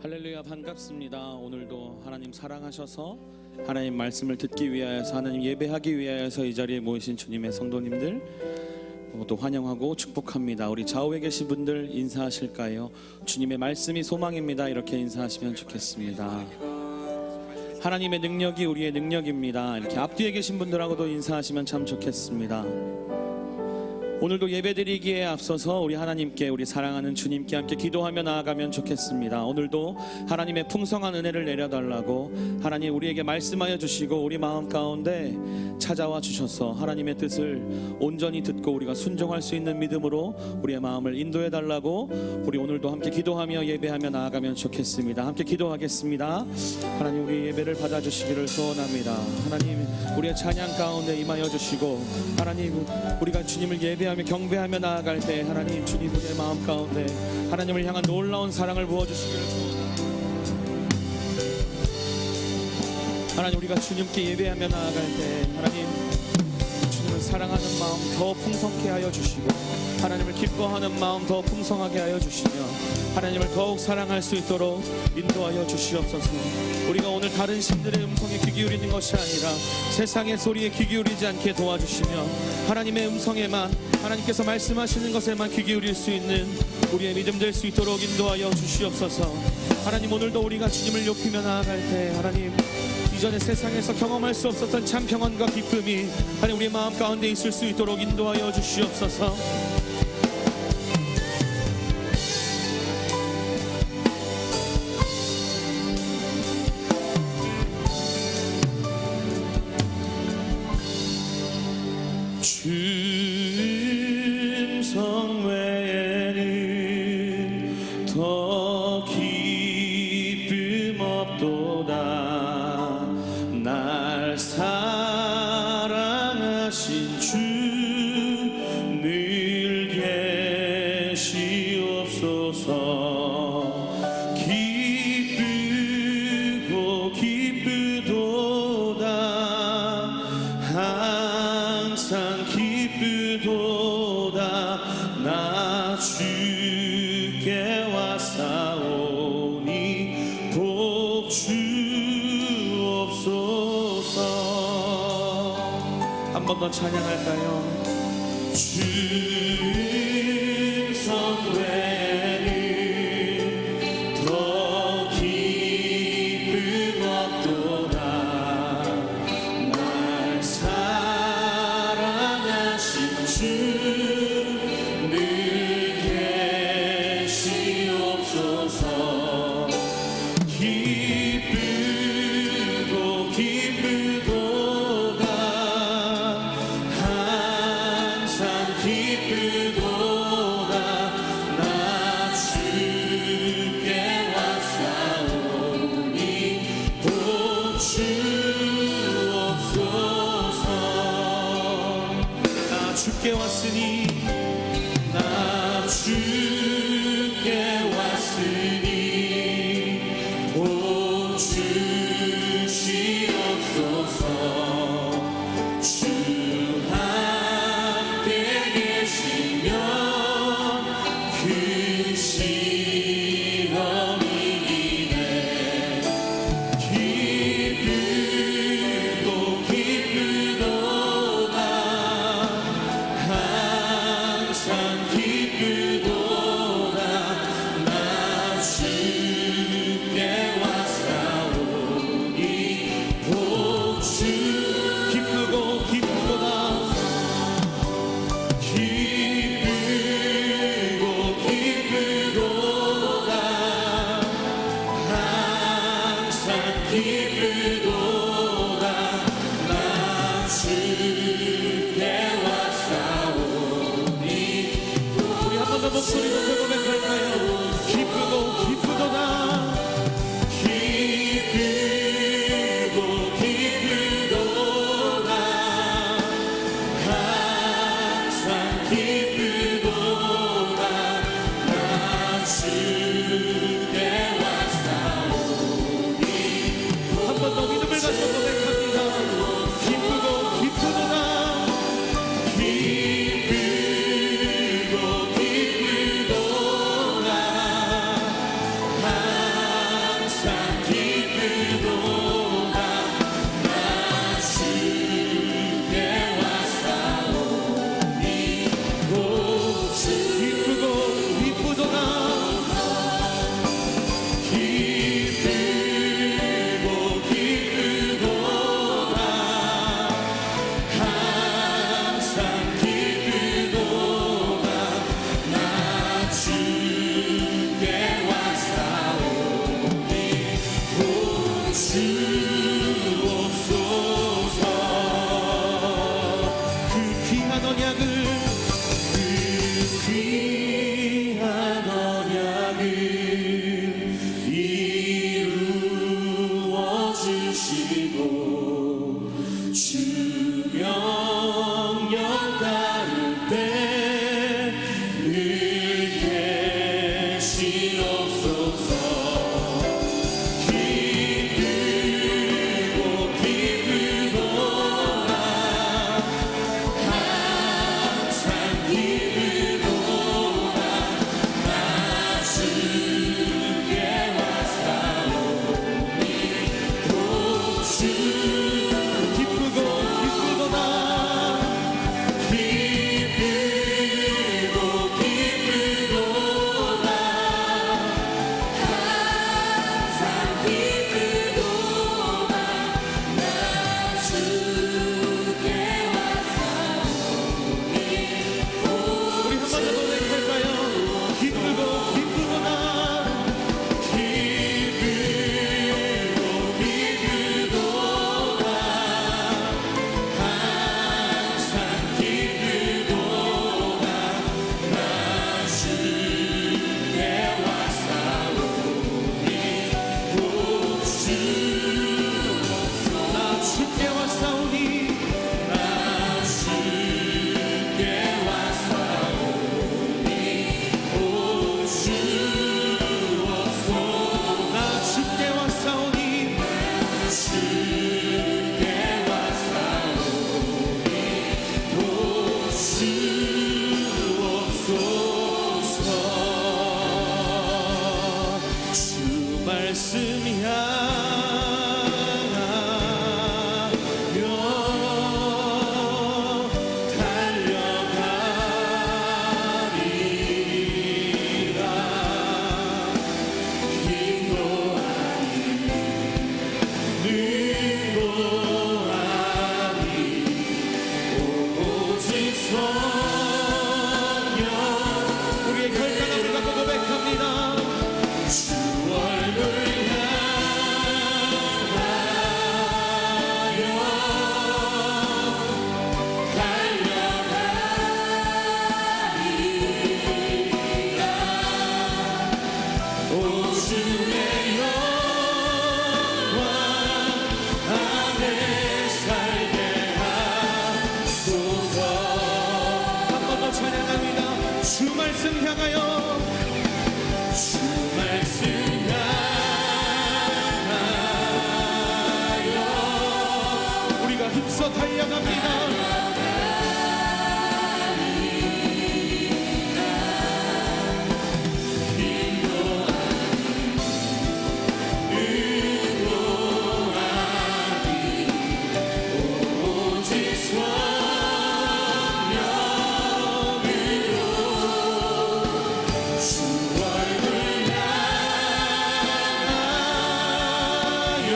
할렐루야, 반갑습니다. 오늘도 하나님 사랑하셔서 하나님 말씀을 듣기 위하여서, 하나님 예배하기 위하여서 이 자리에 모이신 주님의 성도님들 모두 환영하고 축복합니다. 우리 좌우에 계신 분들 인사하실까요? 주님의 말씀이 소망입니다. 이렇게 인사하시면 좋겠습니다. 하나님의 능력이 우리의 능력입니다. 이렇게 앞뒤에 계신 분들하고도 인사하시면 참 좋겠습니다. 오늘도 예배드리기에 앞서서 우리 하나님께, 우리 사랑하는 주님께 함께 기도하며 나아가면 좋겠습니다. 오늘도 하나님의 풍성한 은혜를 내려달라고 하나님 우리에게 말씀하여 주시고 우리 마음 가운데 찾아와 주셔서 하나님의 뜻을 온전히 듣고 우리가 순종할 수 있는 믿음으로 우리의 마음을 인도해 달라고 우리 오늘도 함께 기도하며 예배하며 나아가면 좋겠습니다. 함께 기도하겠습니다. 하나님, 우리 예배를 받아주시기를 소원합니다. 하나님, 우리의 찬양 가운데 임하여 주시고 하나님, 우리가 주님을 예배하며 경배하며 나아갈 때 하나님, 주님 우리의 마음 가운데 하나님을 향한 놀라운 사랑을 부어주시기를 소원합니다. 하나님, 우리가 주님께 예배하며 나아갈 때 하나님, 주님을 사랑하는 마음 더 풍성케 하여 주시고 하나님을 기뻐하는 마음 더 풍성하게 하여 주시며 하나님을 더욱 사랑할 수 있도록 인도하여 주시옵소서. 우리가 오늘 다른 신들의 음성에 귀 기울이는 것이 아니라 세상의 소리에 귀 기울이지 않게 도와주시며 하나님의 음성에만, 하나님께서 말씀하시는 것에만 귀 기울일 수 있는 우리의 믿음 될 수 있도록 인도하여 주시옵소서. 하나님, 오늘도 우리가 주님을 높이며 나아갈 때 하나님, 이전에 세상에서 경험할 수 없었던 참 평안과 기쁨이 하나님 우리 마음 가운데 있을 수 있도록 인도하여 주시옵소서. 주 음성 외에는 더 기쁨 없도다. 날 사랑하신 주 늘 계시옵소서. 기쁘고 기쁘도다. 항상 기쁘도다. 나 주께 왔사오니 복 주옵소서. 한 번 더 찬양할까요? 주 음성 외에는 더 기쁨 없도다. 날 사랑하신 주 늘 계시옵소서. 기쁘고 기쁘도다. 항상 기쁘도다. 나 주께 왔사오니 복 주옵소서. 나 주께 왔으니, 나 주께 왔으니 복 주시옵소서. 주 함께 계시면 큰 시험이 이기네. 기쁘고 기쁘도다. 항상 기쁘도다. 나 주께 왔사오니 복 주. 기쁘고 기쁘도다. 기쁘고 기쁘도다. 항상 기쁘도다. 나 주께 왔사오니. 우리 한 번 더 목소리 높여 고백할까요? 기쁘고 기쁘도다. 기쁘고 기쁘도다. 항상 기쁘도다. 나 주께 왔사오니. 한 번 더 말씀 향하여 달려가리라. 힘도 아니 능도 아니 오직 성령. 우리의 결단함을 갖고 고백합니다. 주 얼굴 향하여 달려가리라. 오 주의 영광 안에 살게 하소서. 한 번 더 찬양합니다. 주 말씀 향하여, 주 말씀 향하여 우리가 힘써 달려갑니다. 힘도 아니 능도 아니 오직 성령으로 주 얼굴 향하여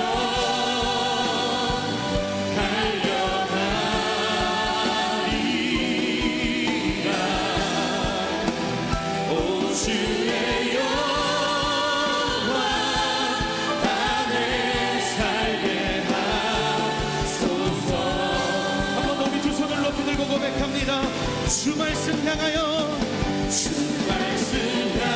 달려가리라. 오 주의 영광 안에 살게 하소서. 한 번 더 우리 두 손을 높이 들고 고백합니다. 주 말씀 향하여, 주 말씀 향하여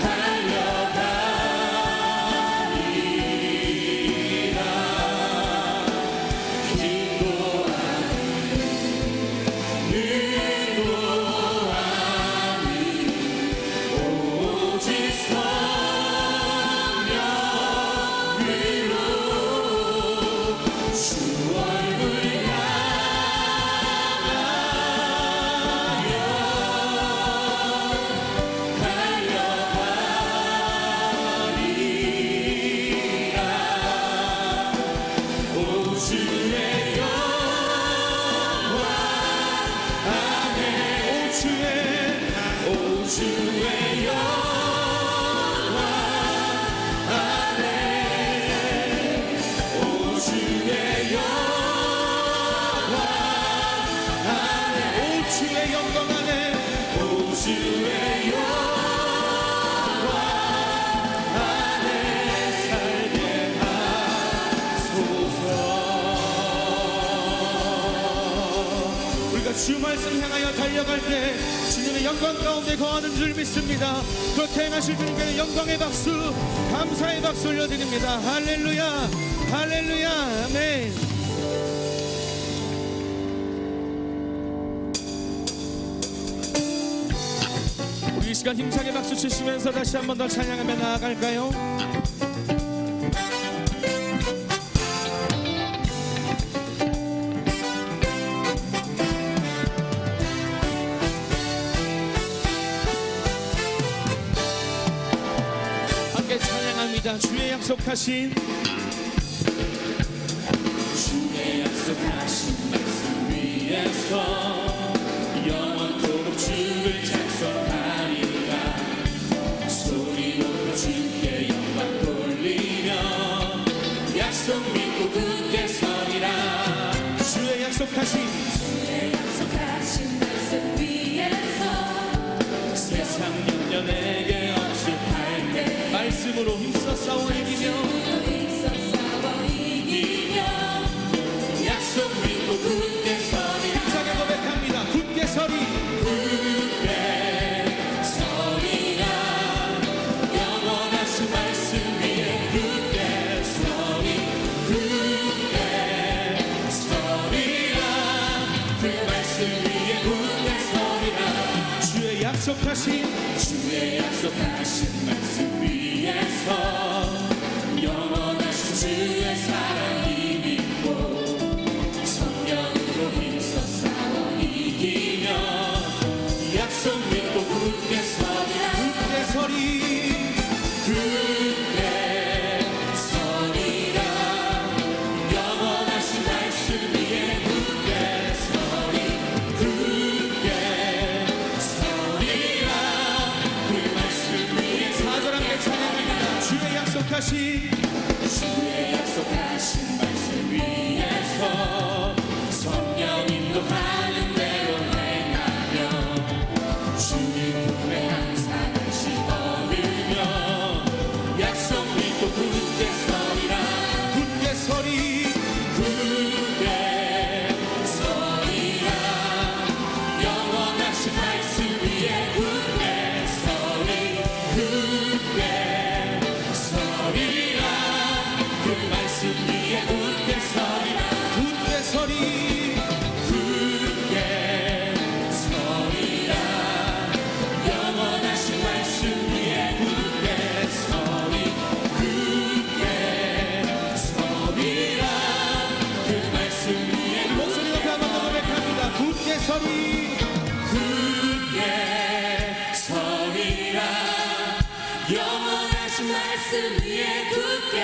달려가리라. 힘도 아니 능도 아니 오직 성령으로 주 얼굴 향하여 달려가리라. 오 주의 영광 안에, 오 주의 영광 안에, 오 주의 영광 안에, 오 주의 영광 안에, 오 주의 영광 안에 살게 하소서. 우리가 주 말씀 향하여 달려갈 때 주님의 영광 가운데 거하는 줄 믿습니다. 그렇게 행하실 주님께는 영광의 박수, 감사의 박수 올려드립니다. 할렐루야, 할렐루야, 아멘. 우리 이 시간 힘차게 박수 치시면서 다시 한 번 더 찬양하며 나아갈까요? 함께 찬양합니다. 주의 약속하신, 주의 약속하신 말씀 위에서 영원토록 주를 찬송하리라. 소리 높여 주께 영광 돌리며 약속 믿고 굳게 서리라. 주의 약속하신 말씀 위에서 세상 염려 내게 없을 때 말씀으로 힘써 싸워 이기며 약속 믿고 굳게 서리. 힘차게 고백합니다. 굳게 서리. 굳게 서리라. 영원하신 말씀 위에 굳게 서리. 굳게 서리라. 그 말씀 위에 굳게 서리라. 주의 약속하신 말씀 위에서 영원하신 주의 사랑 믿고 성령으로 힘써 싸워 이기며 약속 뜻하신 주의 약속하신 말씀 위에서 성령 인도하는 대로 행하며 주님 품에 항상 안식 얻으며 약속 믿고 굳게 서리라 굳게 서리 굳게 서리라 영원하신 말씀 위에 굳게 서리 굳게 서리라 그 말씀 위에 굳게 서리라 굳게 서리 굳게 서리라 영원하신 말씀 위에 굳게 서리 굳게 서리라 그 말씀 위에 목소리 높여 한번 더 고백합니다. 굳게 서리 굳게 서리라 영원하신 말씀 위에 굳게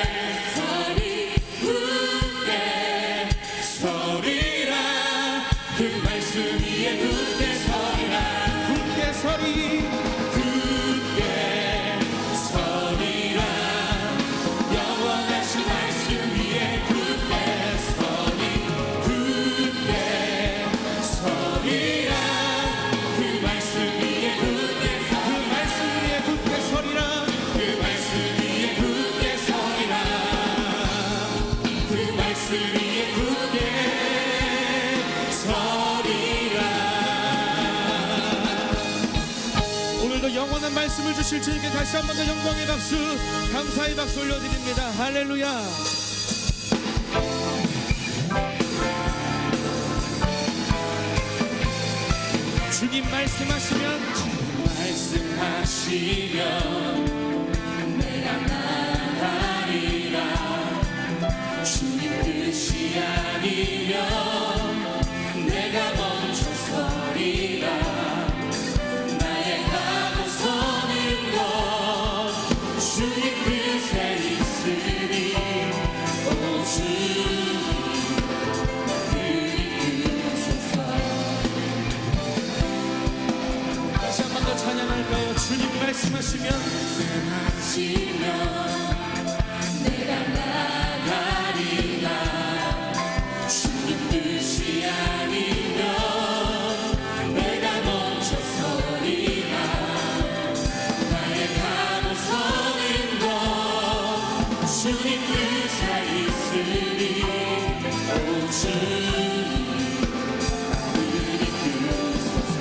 서리 굳게 서리라 그 말씀 위에 굳게 서리라 굳게 서리 굳게 서리라 영원하신 말씀 위에 굳게 서리 굳게 서리라 그 말씀 위에 굳게 그 말씀 위에 굳게 서리라 그 말씀 위에 굳게 서리라 그 말씀 위에 굳게 서리라 오늘도 영원한 말씀을 주실 주님께 다시 한 번 더 영광의 박수 감사의 박수 올려드립니다. 할렐루야. 주님 말씀하시면 말씀하시면 내가 나가리라 주님 뜻이 아니면 내가 멈춰 서리라 나의 가고 서는 것 주님 뜻에 있으니 오 주님 이끄소서 다시 한 번 더 찬양할까요? 주님 말씀하시면 내가 나가리라 주님 뜻이 아니면 내가 멈춰 서리라 나의 가고 서는 것 주님 뜻에 있으니 오 주님 나를 이끄소서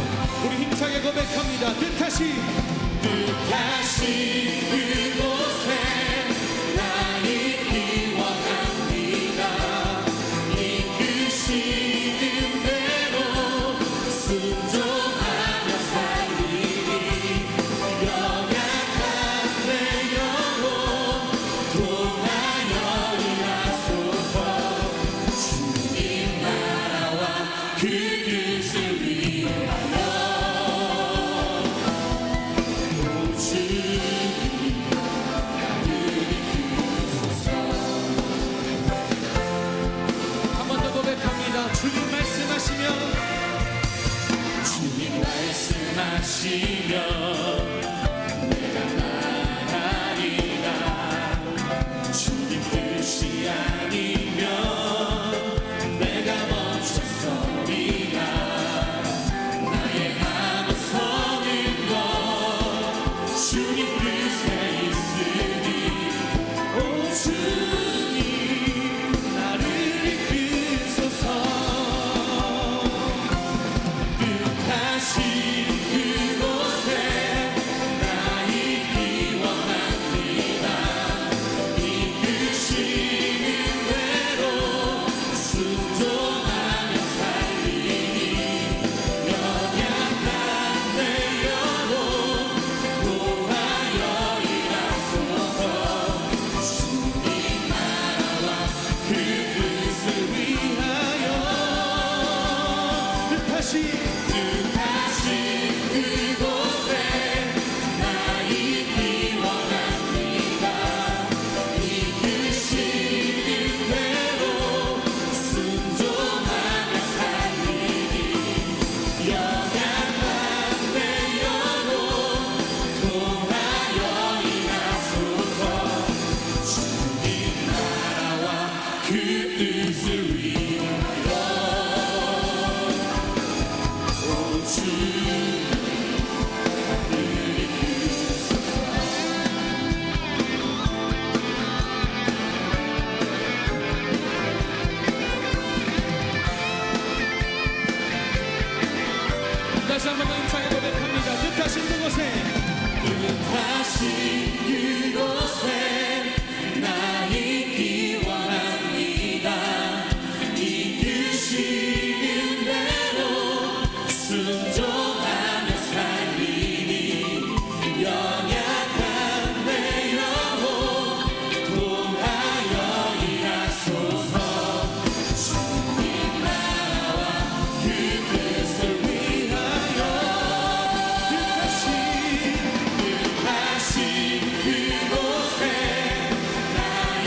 우리 힘차게 고백합니다. 뜻하시 뜻하신 그곳에 나를 기원합니다 이끄시는 대로 순종하며 살리니 연약한 내 영혼 통하여 일하소서 주님 나라와 그 뜻을 위하여 한 번 더 고백합니다. 주님 말씀하시면 주님 말씀하시면 내가 나가리라 주님 뜻이 아니면 내가 멈춰 서리라 나의 가고 서는 것 주님 뜻에 있으니 오 주님 나를 이끄소서 뜻하신 그곳에 한번 더 힘차게 고백합니다. 뜻하신 그곳에 뜻하신 그곳에 나 있기 원합니다. 이끄시는 대로 순종하며 살리니 연약한 내 영혼 통하여 일하소서. 주님 나라와 그 뜻을 위하여 뜻하신 그곳에 나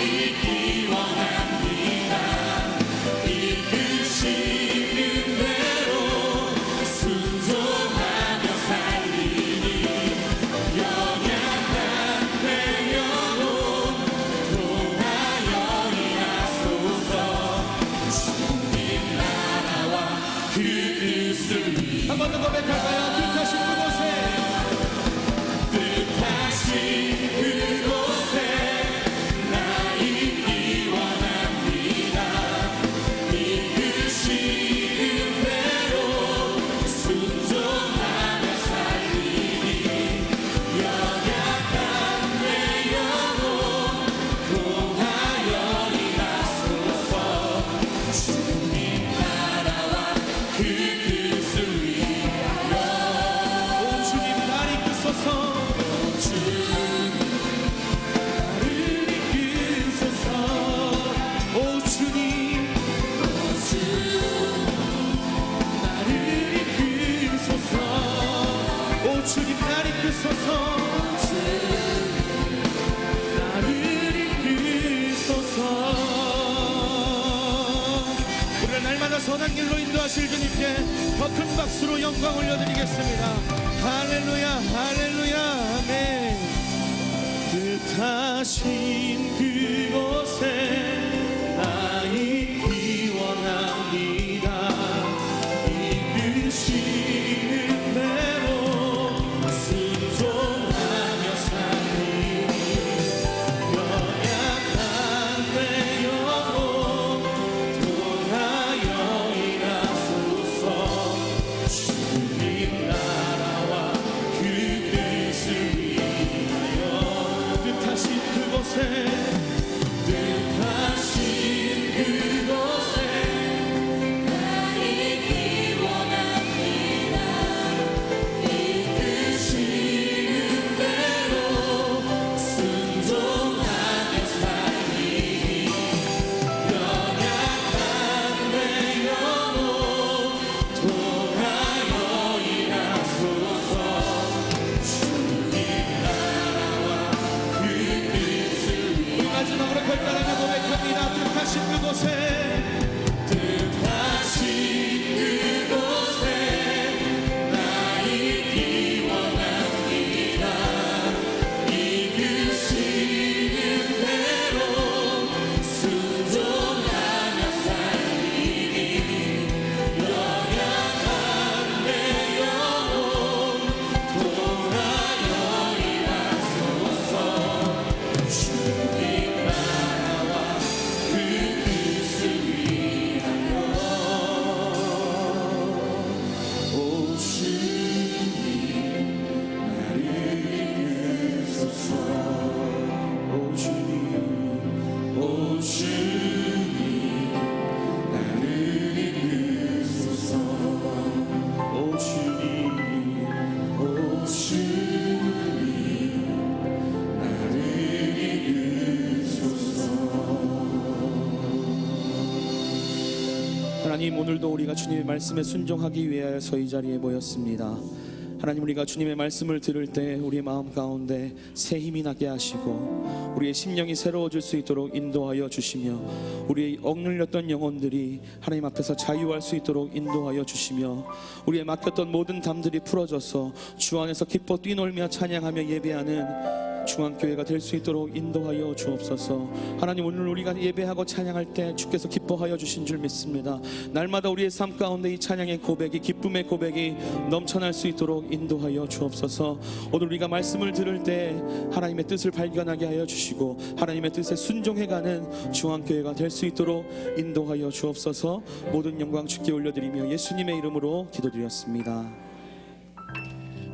있기 원합니다. 이끄시는 대로 순종하며 살리니 연약한 내 영혼 통하여 일하소서. 주님 나라와 그 뜻을 위하여 한 번 더 고백할까요? 뜻하신 그곳에 뜻하신 그곳에 나 있기 원합니다. 이끄시는 대로 순종하며 살리니 연약한 내 영혼 통하여 일하소서. 주님 나라와 그 뜻을 위하여 오 주님 날 이끄소서. 나를 이끄소서. 오 주님 나를 이끄소서. 오 주님 날 이끄소서. 나를 이끄소서. 우리를 날마다 선한 길로 인도하실 주님께 더 큰 박수로 영광 올려드리겠습니다. 할렐루야 할렐루야 아멘. 뜻하신 그곳에 나 있기 원합니다. 이끄시는 대로 순종하며 살리니 연약한 내 영혼 통하여 일하소서. 주님 나라와 그 뜻을 위하여 뜻하신 그곳에 뜻하신 그곳에 나 있기 원합니다. 이끄시는 대로 순종하며 살리니 연약한 내 영혼 통하여 일하소서. 주님 나라와 그 뜻을 우리 마지막으로 결단하며 고백합니다. 뜻하신 그곳에 뜻하신 그곳에 나 있기 원합니다. 이끄시는 대로 순종하며 살리니 연약한 내 영혼 통하여 일하소서. 주님 나라와 그 뜻을 위하여 오 주님 나를 이끄소서. 오 주님 오 주님 나를 이끄소서. 오 주님 오 주님 나를 이끄소서. 하나님, 오늘도 우리가 주님의 말씀에 순종하기 위하여서 이 자리에 모였습니다. 하나님, 우리가 주님의 말씀을 들을 때 우리의 마음 가운데 새 힘이 나게 하시고 우리의 심령이 새로워질 수 있도록 인도하여 주시며 우리의 억눌렸던 영혼들이 하나님 앞에서 자유할 수 있도록 인도하여 주시며 우리의 맡겼던 모든 담들이 풀어져서 주 안에서 기뻐 뛰놀며 찬양하며 예배하는 중앙교회가 될 수 있도록 인도하여 주옵소서. 하나님, 오늘 우리가 예배하고 찬양할 때 주께서 기뻐하여 주신 줄 믿습니다. 날마다 우리의 삶 가운데 이 찬양의 고백이, 기쁨의 고백이 넘쳐날 수 있도록 인도하여 주옵소서. 오늘 우리가 말씀을 들을 때 하나님의 뜻을 발견하게 하여 주시고 하나님의 뜻에 순종해가는 중앙교회가 될 수 있도록 인도하여 주옵소서. 모든 영광 주께 올려드리며 예수님의 이름으로 기도드렸습니다.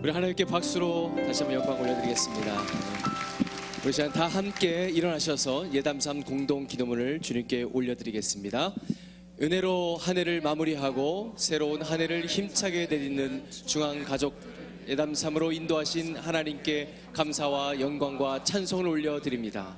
우리 하나님께 박수로 다시 한번 영광 올려드리겠습니다. 우리 시간 다 함께 일어나셔서 예담삼 공동 기도문을 주님께 올려드리겠습니다. 은혜로 한 해를 마무리하고 새로운 한 해를 힘차게 내딛는 중앙가족 예담삼으로 인도하신 하나님께 감사와 영광과 찬송을 올려드립니다.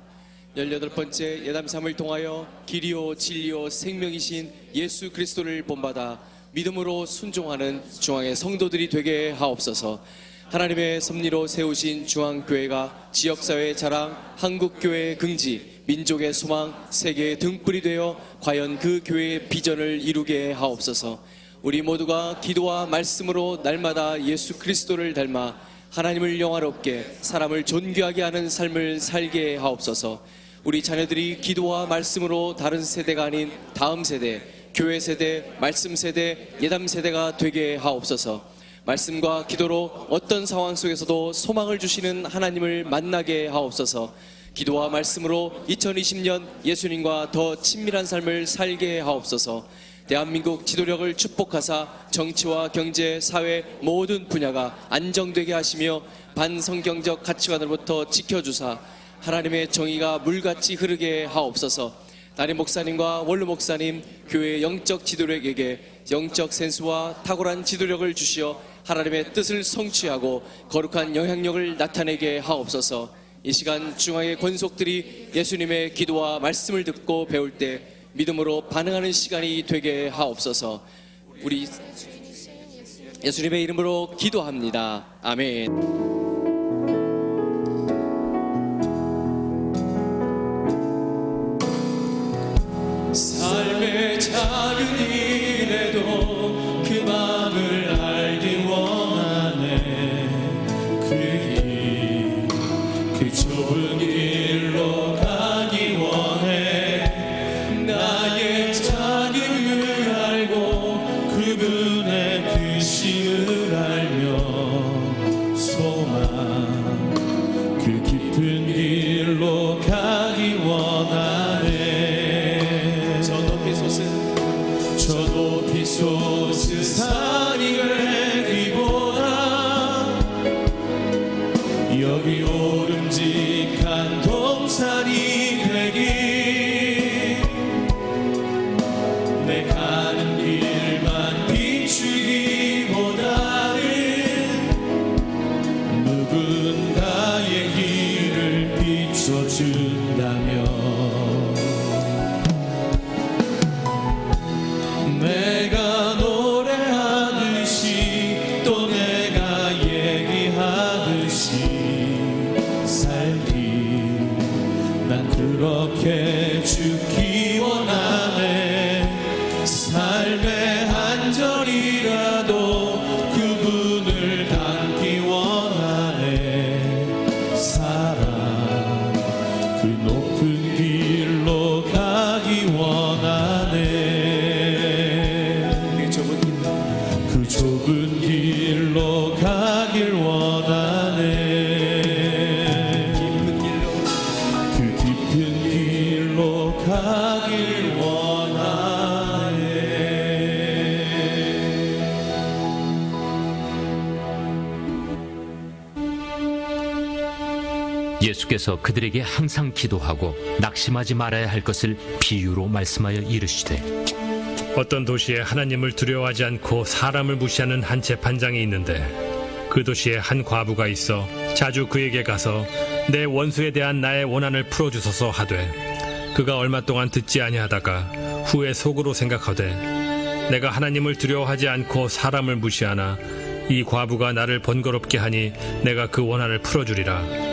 18번째 예담삼을 통하여 길이요 진리요 생명이신 예수 그리스도를 본받아 믿음으로 순종하는 중앙의 성도들이 되게 하옵소서. 하나님의 섭리로 세우신 중앙교회가 지역사회의 자랑, 한국교회의 긍지, 민족의 소망, 세계의 등불이 되어 과연 그 교회의 비전을 이루게 하옵소서. 우리 모두가 기도와 말씀으로 날마다 예수 그리스도를 닮아 하나님을 영화롭게 사람을 존귀하게 하는 삶을 살게 하옵소서. 우리 자녀들이 기도와 말씀으로 다른 세대가 아닌 다음 세대, 교회 세대, 말씀 세대, 예담 세대가 되게 하옵소서. 말씀과 기도로 어떤 상황 속에서도 소망을 주시는 하나님을 만나게 하옵소서. 기도와 말씀으로 2020년 예수님과 더 친밀한 삶을 살게 하옵소서. 대한민국 지도력을 축복하사 정치와 경제, 사회 모든 분야가 안정되게 하시며 반성경적 가치관으로부터 지켜주사 하나님의 정의가 물같이 흐르게 하옵소서. 담임 목사님과 원로 목사님, 교회의 영적 지도력에게 영적 센스와 탁월한 지도력을 주시어 하나님의 뜻을 성취하고 거룩한 영향력을 나타내게 하옵소서. 이 시간 중앙의 권속들이 예수님의 기도와 말씀을 듣고 배울 때 믿음으로 반응하는 시간이 되게 하옵소서. 우리 예수님의 이름으로 기도합니다. 아멘. 삶의 작은 일에도 그 마음을 알기 원하네. 그 좁은 길로 가기 원해. 나의 자격을 알고 그분의 뜻을 알며 소망 그 깊은 길로 가기 원하네. 저 높이 솟은 산이 되기보다 여기 오름직한 동산이 되기. 내 가는 길만 비추기보다는 누군가의 길을 비춰준다면 내가 노래하듯이 또 내가 얘기하듯이 살기. 난 그렇게 죽기 원하네. 삶의 한 절이라도 그분을 닮기 원하네. 사랑 그 높은 길로 가기 원하네. 그 좁은 길로 가길 원하네. 그 깊은 길로 가길 원하네. 예수께서 그들에게 항상 기도하고 낙심하지 말아야 할 것을 비유로 말씀하여 이르시되 어떤 도시에 하나님을 두려워하지 않고 사람을 무시하는 한 재판장이 있는데 그 도시에 한 과부가 있어 자주 그에게 가서 내 원수에 대한 나의 원한을 풀어주소서 하되 그가 얼마 동안 듣지 아니하다가 후에 속으로 생각하되 내가 하나님을 두려워하지 않고 사람을 무시하나 이 과부가 나를 번거롭게 하니 내가 그 원한을 풀어주리라.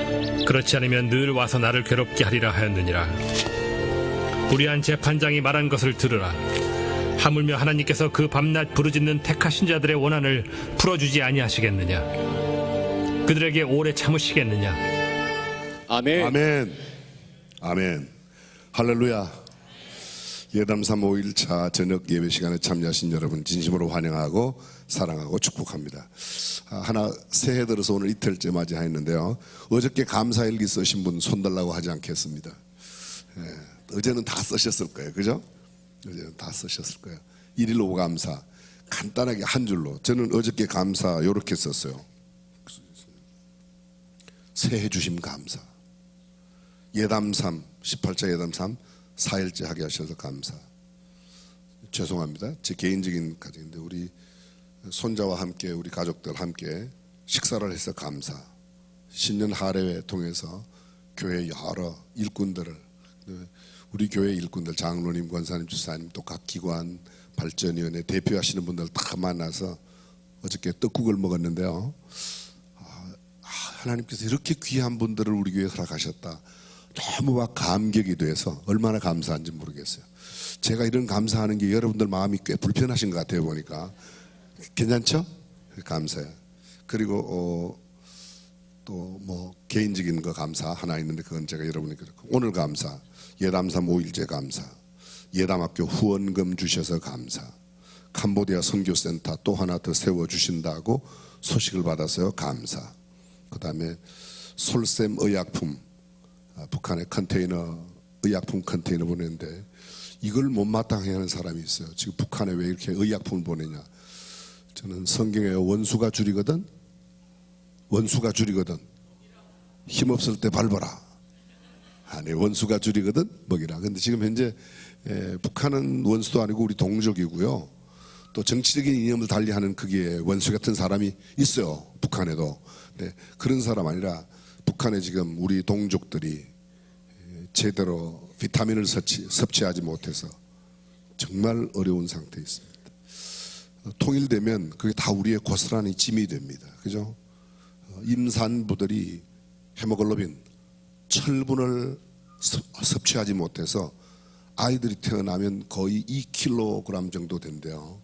그렇지 않으면 늘 와서 나를 괴롭게 하리라 하였느니라. 불의한 재판장이 말한 것을 들으라. 하물며 하나님께서 그 밤낮 부르짖는 택하신 자들의 원한을 풀어주지 아니하시겠느냐. 그들에게 오래 참으시겠느냐. 아멘. 아멘. 아멘. 할렐루야. 예담삼 5일차 저녁 예배 시간에 참여하신 여러분 진심으로 환영하고 사랑하고 축복합니다. 하나 새해 들어서 오늘 이틀째 맞이하였는데요. 어저께 감사일기 쓰신 분 손달라고 하지 않겠습니다. 어제는 다 쓰셨을 거예요. 그죠? 어제는 다 쓰셨을 거예요. 115 감사 간단하게 한 줄로. 저는 어저께 감사 이렇게 썼어요. 새해 주심 감사. 예담3 18자 예담3 4일째 하게 하셔서 감사. 죄송합니다. 제 개인적인 가정인데 우리 손자와 함께 우리 가족들 함께 식사를 해서 감사. 신년 할애회 통해서 교회 여러 일꾼들을 우리 교회 일꾼들 장로님, 권사님, 주사님 또 각 기관 발전위원회 대표하시는 분들 다 만나서 어저께 떡국을 먹었는데요. 하나님께서 이렇게 귀한 분들을 우리 교회에 허락하셨다. 너무 막 감격이 돼서 얼마나 감사한지 모르겠어요. 제가 이런 감사하는 게 여러분들 마음이 꽤 불편하신 것 같아요 보니까. 괜찮죠? 감사해요. 그리고 또 뭐 개인적인 거 감사 하나 있는데 그건 제가 여러분이 그렇고 오늘 감사 예담3 5일째 감사 예담학교 후원금 주셔서 감사 캄보디아 선교센터 또 하나 더 세워주신다고 소식을 받아서요 감사. 그 다음에 솔샘 의약품 북한에 컨테이너 의약품 컨테이너 보냈는데 이걸 못마땅해 하는 사람이 있어요. 지금 북한에 왜 이렇게 의약품을 보내냐. 저는 성경에 원수가 줄이거든 힘없을 때 밟아라. 아니 원수가 줄이거든 먹이라. 근데 지금 현재 북한은 원수도 아니고 우리 동족이고요. 또 정치적인 이념을 달리하는 그게 원수 같은 사람이 있어요. 북한에도. 네, 그런 사람 아니라 북한에 지금 우리 동족들이 제대로 비타민을 섭취하지 못해서 정말 어려운 상태에 있습니다. 통일되면 그게 다 우리의 고스란히 짐이 됩니다. 그죠? 임산부들이 헤모글로빈 철분을 섭취하지 못해서 아이들이 태어나면 거의 2kg 정도 된대요.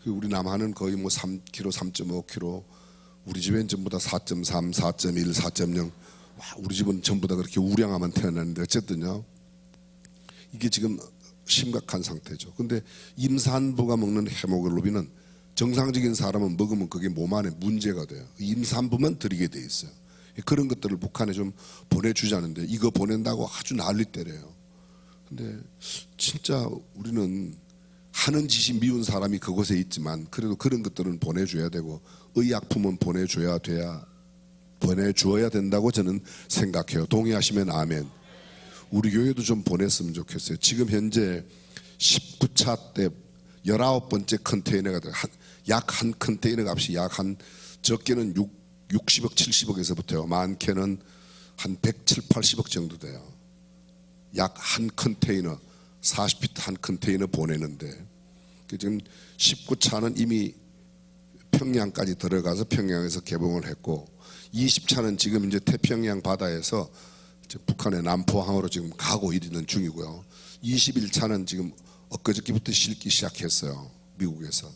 우리 남한은 거의 뭐 3kg, 3.5kg, 우리 집엔 전부 다 4.3, 4.1, 4.0. 우리 집은 전부 다 그렇게 우량아만 태어났는데 어쨌든요. 이게 지금 심각한 상태죠. 근데 임산부가 먹는 헤모글로빈은 정상적인 사람은 먹으면 그게 몸 안에 문제가 돼요. 임산부만 드리게 돼 있어요. 그런 것들을 북한에 좀 보내주자는데 이거 보낸다고 아주 난리 때려요. 근데 진짜 우리는 하는 짓이 미운 사람이 그곳에 있지만 그래도 그런 것들은 보내줘야 되고 의약품은 보내줘야 된다고 저는 생각해요. 동의하시면 아멘. 우리 교회도 좀 보냈으면 좋겠어요. 지금 현재 19차 때 19번째 컨테이너가 돼요. 약 한 컨테이너 값이 약 한 적게는 60억 70억에서부터요. 많게는 한 170, 80억 정도 돼요. 약 한 컨테이너 40피트 한 컨테이너 보내는데 지금 19차는 이미 평양까지 들어가서 평양에서 개봉을 했고 20차는 지금 이제 태평양 바다에서 북한의 남포항으로 지금 가고 있는 중이고요. 21차는 지금 엊그저께부터 실기 시작했어요. 미국에서.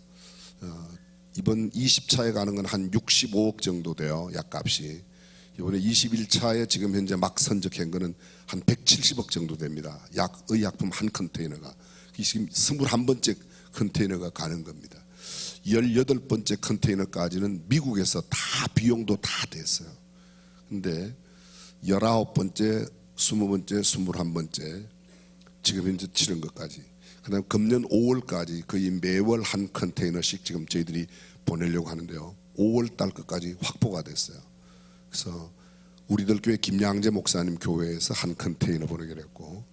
이번 20차에 가는 건 한 65억 정도 돼요. 약값이. 이번에 21차에 지금 현재 막 선적한 거는 한 170억 정도 됩니다. 의약품 한 컨테이너가. 지금 21번째 컨테이너가 가는 겁니다. 18번째 컨테이너까지는 미국에서 다 비용도 다 됐어요. 근데 19번째, 20번째, 21번째 지금 현재 치른 것까지 그 다음 금년 5월까지 거의 매월 한 컨테이너씩 지금 저희들이 보내려고 하는데요. 5월 달 것까지 확보가 됐어요. 그래서 우리들 교회 김양재 목사님 교회에서 한 컨테이너 보내기로 했고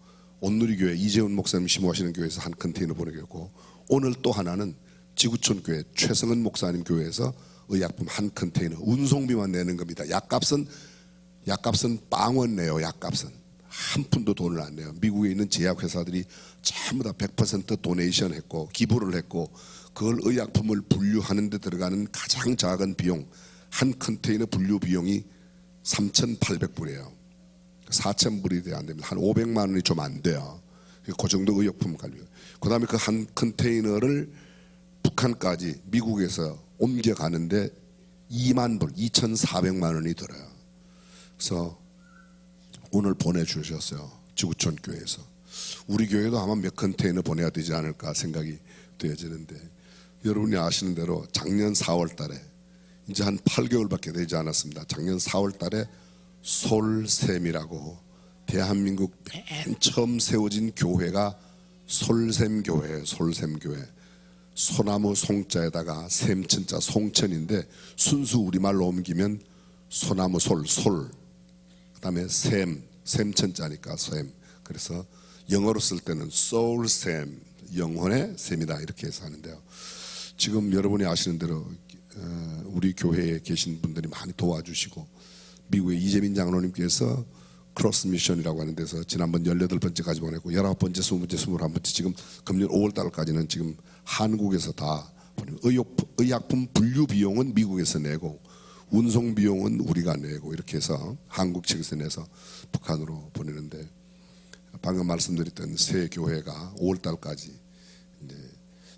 온누리교회 이재훈 목사님 심호하시는 교회에서 한 컨테이너 보내기로 했고 오늘 또 하나는 지구촌 교회 최성은 목사님 교회에서 의약품 한 컨테이너 운송비만 내는 겁니다. 약값은 빵원 내요. 약값은 한 푼도 돈을 안 내요. 미국에 있는 제약회사들이 전부 다 100% 도네이션 했고 기부를 했고 그걸 의약품을 분류하는 데 들어가는 가장 작은 비용 한 컨테이너 분류 비용이 3,800불이에요. 4,000불이 돼야 안 됩니다. 한 500만 원이 좀 안 돼요. 그 정도 의약품 관리. 그 다음에 그 한 컨테이너를 북한까지 미국에서 옮겨가는데 2만 불, 2,400만 원이 들어요. 그래서 오늘 보내주셨어요. 지구촌 교회에서. 우리 교회도 아마 몇 컨테이너 보내야 되지 않을까 생각이 되어지는데 여러분이 아시는 대로 작년 4월 달에 이제 한 8개월밖에 되지 않았습니다. 작년 4월 달에 솔샘이라고 대한민국 맨 처음 세워진 교회가 솔샘교회예요. 솔샘교회. 소나무 송자에다가 샘천자 송천인데 순수 우리말로 옮기면 소나무 솔 그다음에 샘천자니까 샘. 그래서 영어로 쓸 때는 soul 샘, 영혼의 샘이다 이렇게 해서 하는데요. 지금 여러분이 아시는 대로 우리 교회에 계신 분들이 많이 도와주시고 미국의 이재민 장로님께서 크로스 미션이라고 하는 데서 지난번 18번째까지 보냈고 19번째, 20번째, 21번째 지금 금년 5월달까지는 지금 한국에서 다 의약품 분류 비용은 미국에서 내고 운송 비용은 우리가 내고 이렇게 해서 한국 측에서 내서 북한으로 보내는데 방금 말씀드렸던 새 교회가 5월달까지 이제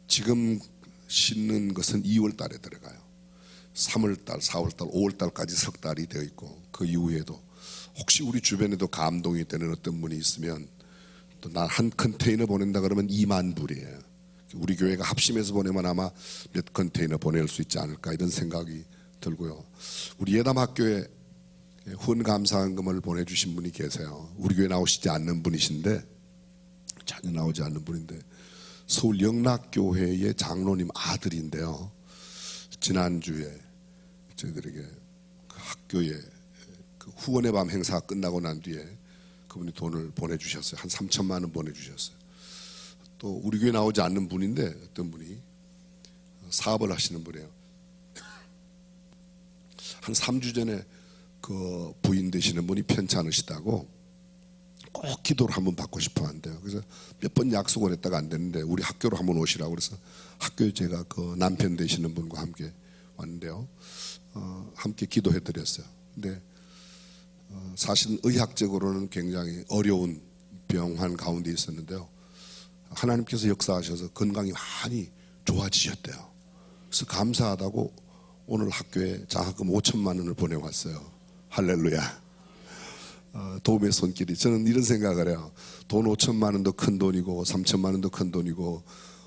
지금 심는 것은 2월달에 들어가요. 3월달, 4월달, 5월달까지 석 달이 되어 있고 그 이후에도 혹시 우리 주변에도 감동이 되는 어떤 분이 있으면 또 난 한 컨테이너 보낸다 그러면 2만 불이에요. 우리 교회가 합심해서 보내면 아마 몇 컨테이너 보낼 수 있지 않을까 이런 생각이 들고요. 우리 예담학교에 후원 감사한금을 보내주신 분이 계세요. 우리 교회 나오시지 않는 분이신데 전혀 나오지 않는 분인데 서울 영락교회의 장로님 아들인데요. 지난주에 저희들에게 그 학교에 그 후원의 밤 행사가 끝나고 난 뒤에 그분이 돈을 보내주셨어요. 한 3천만 원 보내주셨어요. 또 우리 교회 나오지 않는 분인데 어떤 분이 사업을 하시는 분이에요. 한 3주 전에 그 부인 되시는 분이 편찮으시다고 꼭 기도를 한번 받고 싶어 한대요. 그래서 몇 번 약속을 했다가 안 되는데 우리 학교로 한번 오시라고 그래서 학교에 제가 그 남편 되시는 분과 함께 왔는데요. 함께 기도해 드렸어요. 근데 사실 의학적으로는 굉장히 어려운 병환 가운데 있었는데요. 하나님께서 역사하셔서 건강이 많이 좋아지셨대요. 그래서 감사하다고 오늘 학교에 장학금 5천만 원을 보내왔어요. 할렐루야. 도움의 손길이. 저는 이런 생각을 해요. 돈 5천만 원도 큰 돈이고 3천만 원도 큰 돈이고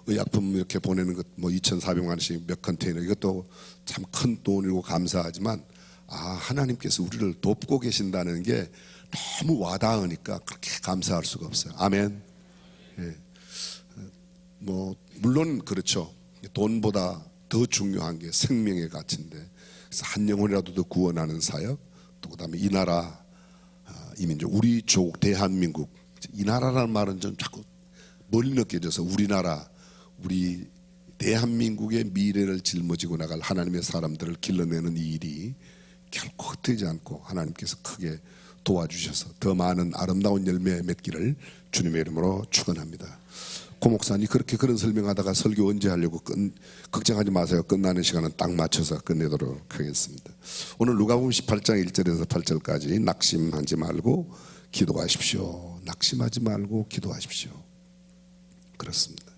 의약품 이렇게 보내는 것 뭐 2,400만 원씩 몇 컨테이너 이것도 참 큰 돈이고 감사하지만 하나님께서 우리를 돕고 계신다는 게 너무 와닿으니까 그렇게 감사할 수가 없어요. 아멘. 예. 뭐 물론 그렇죠. 돈보다 더 중요한 게 생명의 가치인데 그래서 한 영혼이라도 더 구원하는 사역 또 그다음에 이 나라 이민족 우리 조국 대한민국 이 나라라는 말은 좀 자꾸 멀리 느껴져서 우리나라 우리 대한민국의 미래를 짊어지고 나갈 하나님의 사람들을 길러내는 이 일이 결코 흩어지지 않고 하나님께서 크게 도와주셔서 더 많은 아름다운 열매 맺기를 주님의 이름으로 축원합니다. 고 목사님 그렇게 그런 설명하다가 설교 언제 하려고 걱정하지 마세요. 끝나는 시간은 딱 맞춰서 끝내도록 하겠습니다. 오늘 누가복음 18장 1절에서 8절까지 낙심하지 말고 기도하십시오. 낙심하지 말고 기도하십시오. 그렇습니다.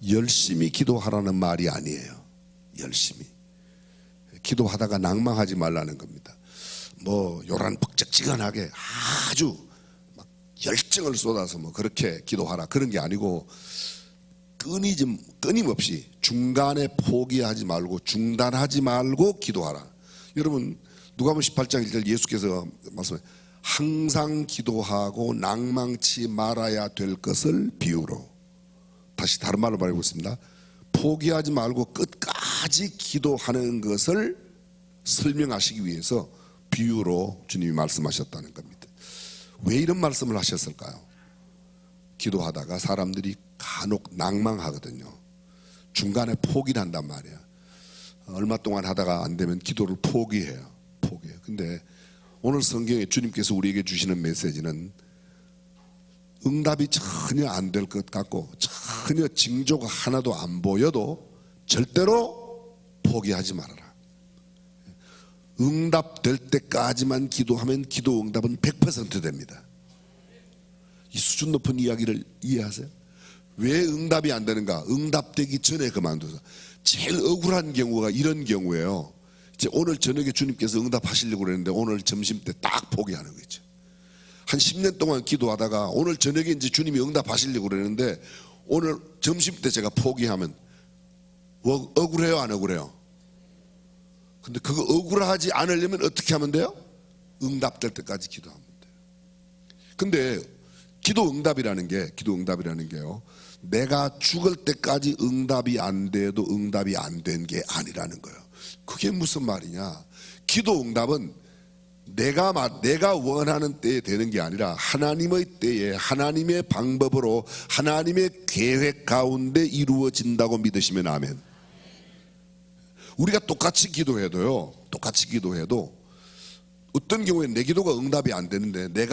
열심히 기도하라는 말이 아니에요. 열심히 기도하다가 낭망하지 말라는 겁니다. 뭐 요란 벅적지근하게 아주 열정을 쏟아서 뭐 그렇게 기도하라 그런 게 아니고 끊임없이 중간에 포기하지 말고 중단하지 말고 기도하라. 여러분 누가복음 18장 1절 예수께서 말씀해 항상 기도하고 낭망치 말아야 될 것을 비유로 다시 다른 말로 말해보겠습니다. 포기하지 말고 끝까지 기도하는 것을 설명하시기 위해서 비유로 주님이 말씀하셨다는 겁니다. 왜 이런 말씀을 하셨을까요? 기도하다가 사람들이 간혹 낭망하거든요. 중간에 포기를 한단 말이에요. 얼마 동안 하다가 안 되면 기도를 포기해요. 근데 오늘 성경에 주님께서 우리에게 주시는 메시지는 응답이 전혀 안 될 것 같고 전혀 징조가 하나도 안 보여도 절대로 포기하지 말아라. 응답될 때까지만 기도하면 기도 응답은 100% 됩니다. 이 수준 높은 이야기를 이해하세요? 왜 응답이 안 되는가? 응답되기 전에 그만둬서 제일 억울한 경우가 이런 경우예요. 이제 오늘 저녁에 주님께서 응답하시려고 그랬는데 오늘 점심 때 딱 포기하는 거죠. 한 10년 동안 기도하다가 오늘 저녁에 이제 주님이 응답하시려고 그랬는데 오늘 점심 때 제가 포기하면 억울해요, 안 억울해요? 근데 그거 억울하지 않으려면 어떻게 하면 돼요? 응답될 때까지 기도하면 돼요. 근데 기도 응답이라는 게요. 내가 죽을 때까지 응답이 안 돼도 응답이 안 된 게 아니라는 거예요. 그게 무슨 말이냐? 기도 응답은 내가 원하는 때에 되는 게 아니라 하나님의 때에 하나님의 방법으로 하나님의 계획 가운데 이루어진다고 믿으시면 아멘. 우리가 똑같이 기도해도 어떤 경우에는 내 기도가 응답이 안 되는데 내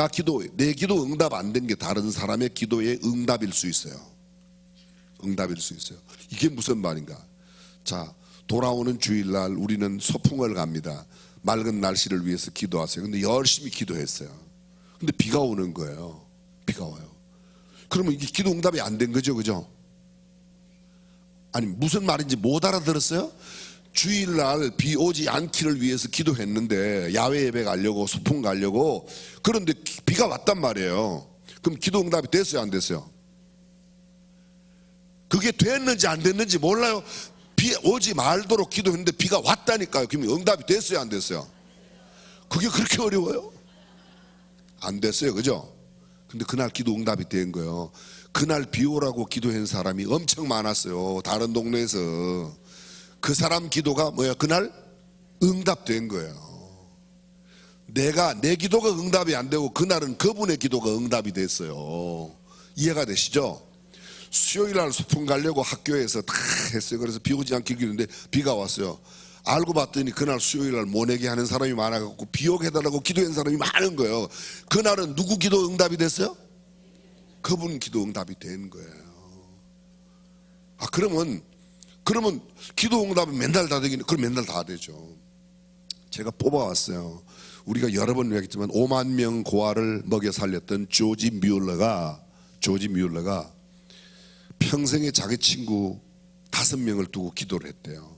기도 응답 안 된 게 다른 사람의 기도의 응답일 수 있어요. 이게 무슨 말인가? 자, 돌아오는 주일날 우리는 소풍을 갑니다. 맑은 날씨를 위해서 기도하세요. 근데 열심히 기도했어요. 근데 비가 오는 거예요. 비가 와요. 그러면 이게 기도 응답이 안 된 거죠, 그죠? 아니, 무슨 말인지 못 알아들었어요? 주일날 비 오지 않기를 위해서 기도했는데 야외 예배 가려고 소풍 가려고, 그런데 비가 왔단 말이에요. 그럼 기도 응답이 됐어요, 안 됐어요? 그게 됐는지 안 됐는지 몰라요. 비 오지 말도록 기도했는데 비가 왔다니까요. 그럼 응답이 됐어요, 안 됐어요? 그게 그렇게 어려워요? 안 됐어요, 그죠? 근데 그날 기도 응답이 된 거예요. 그날 비 오라고 기도한 사람이 엄청 많았어요, 다른 동네에서. 그 사람 기도가 뭐야? 그날 응답된 거예요. 내 기도가 응답이 안 되고 그날은 그분의 기도가 응답이 됐어요. 이해가 되시죠? 수요일날 소풍 가려고 학교에서 다 했어요. 그래서 비 오지 않게 기도했는데 비가 왔어요. 알고 봤더니 그날 수요일날 모내기 하는 사람이 많아갖고 비 오게 해달라고 기도한 사람이 많은 거예요. 그날은 누구 기도 응답이 됐어요? 그분 기도 응답이 된 거예요. 아, 그러면 기도 응답은 맨날 다 되긴, 그럼 맨날 다 되죠. 제가 뽑아왔어요. 우리가 여러 번 이야기했지만 5만 명 고아를 먹여 살렸던 조지 뮬러가 평생에 자기 친구 5명을 두고 기도를 했대요.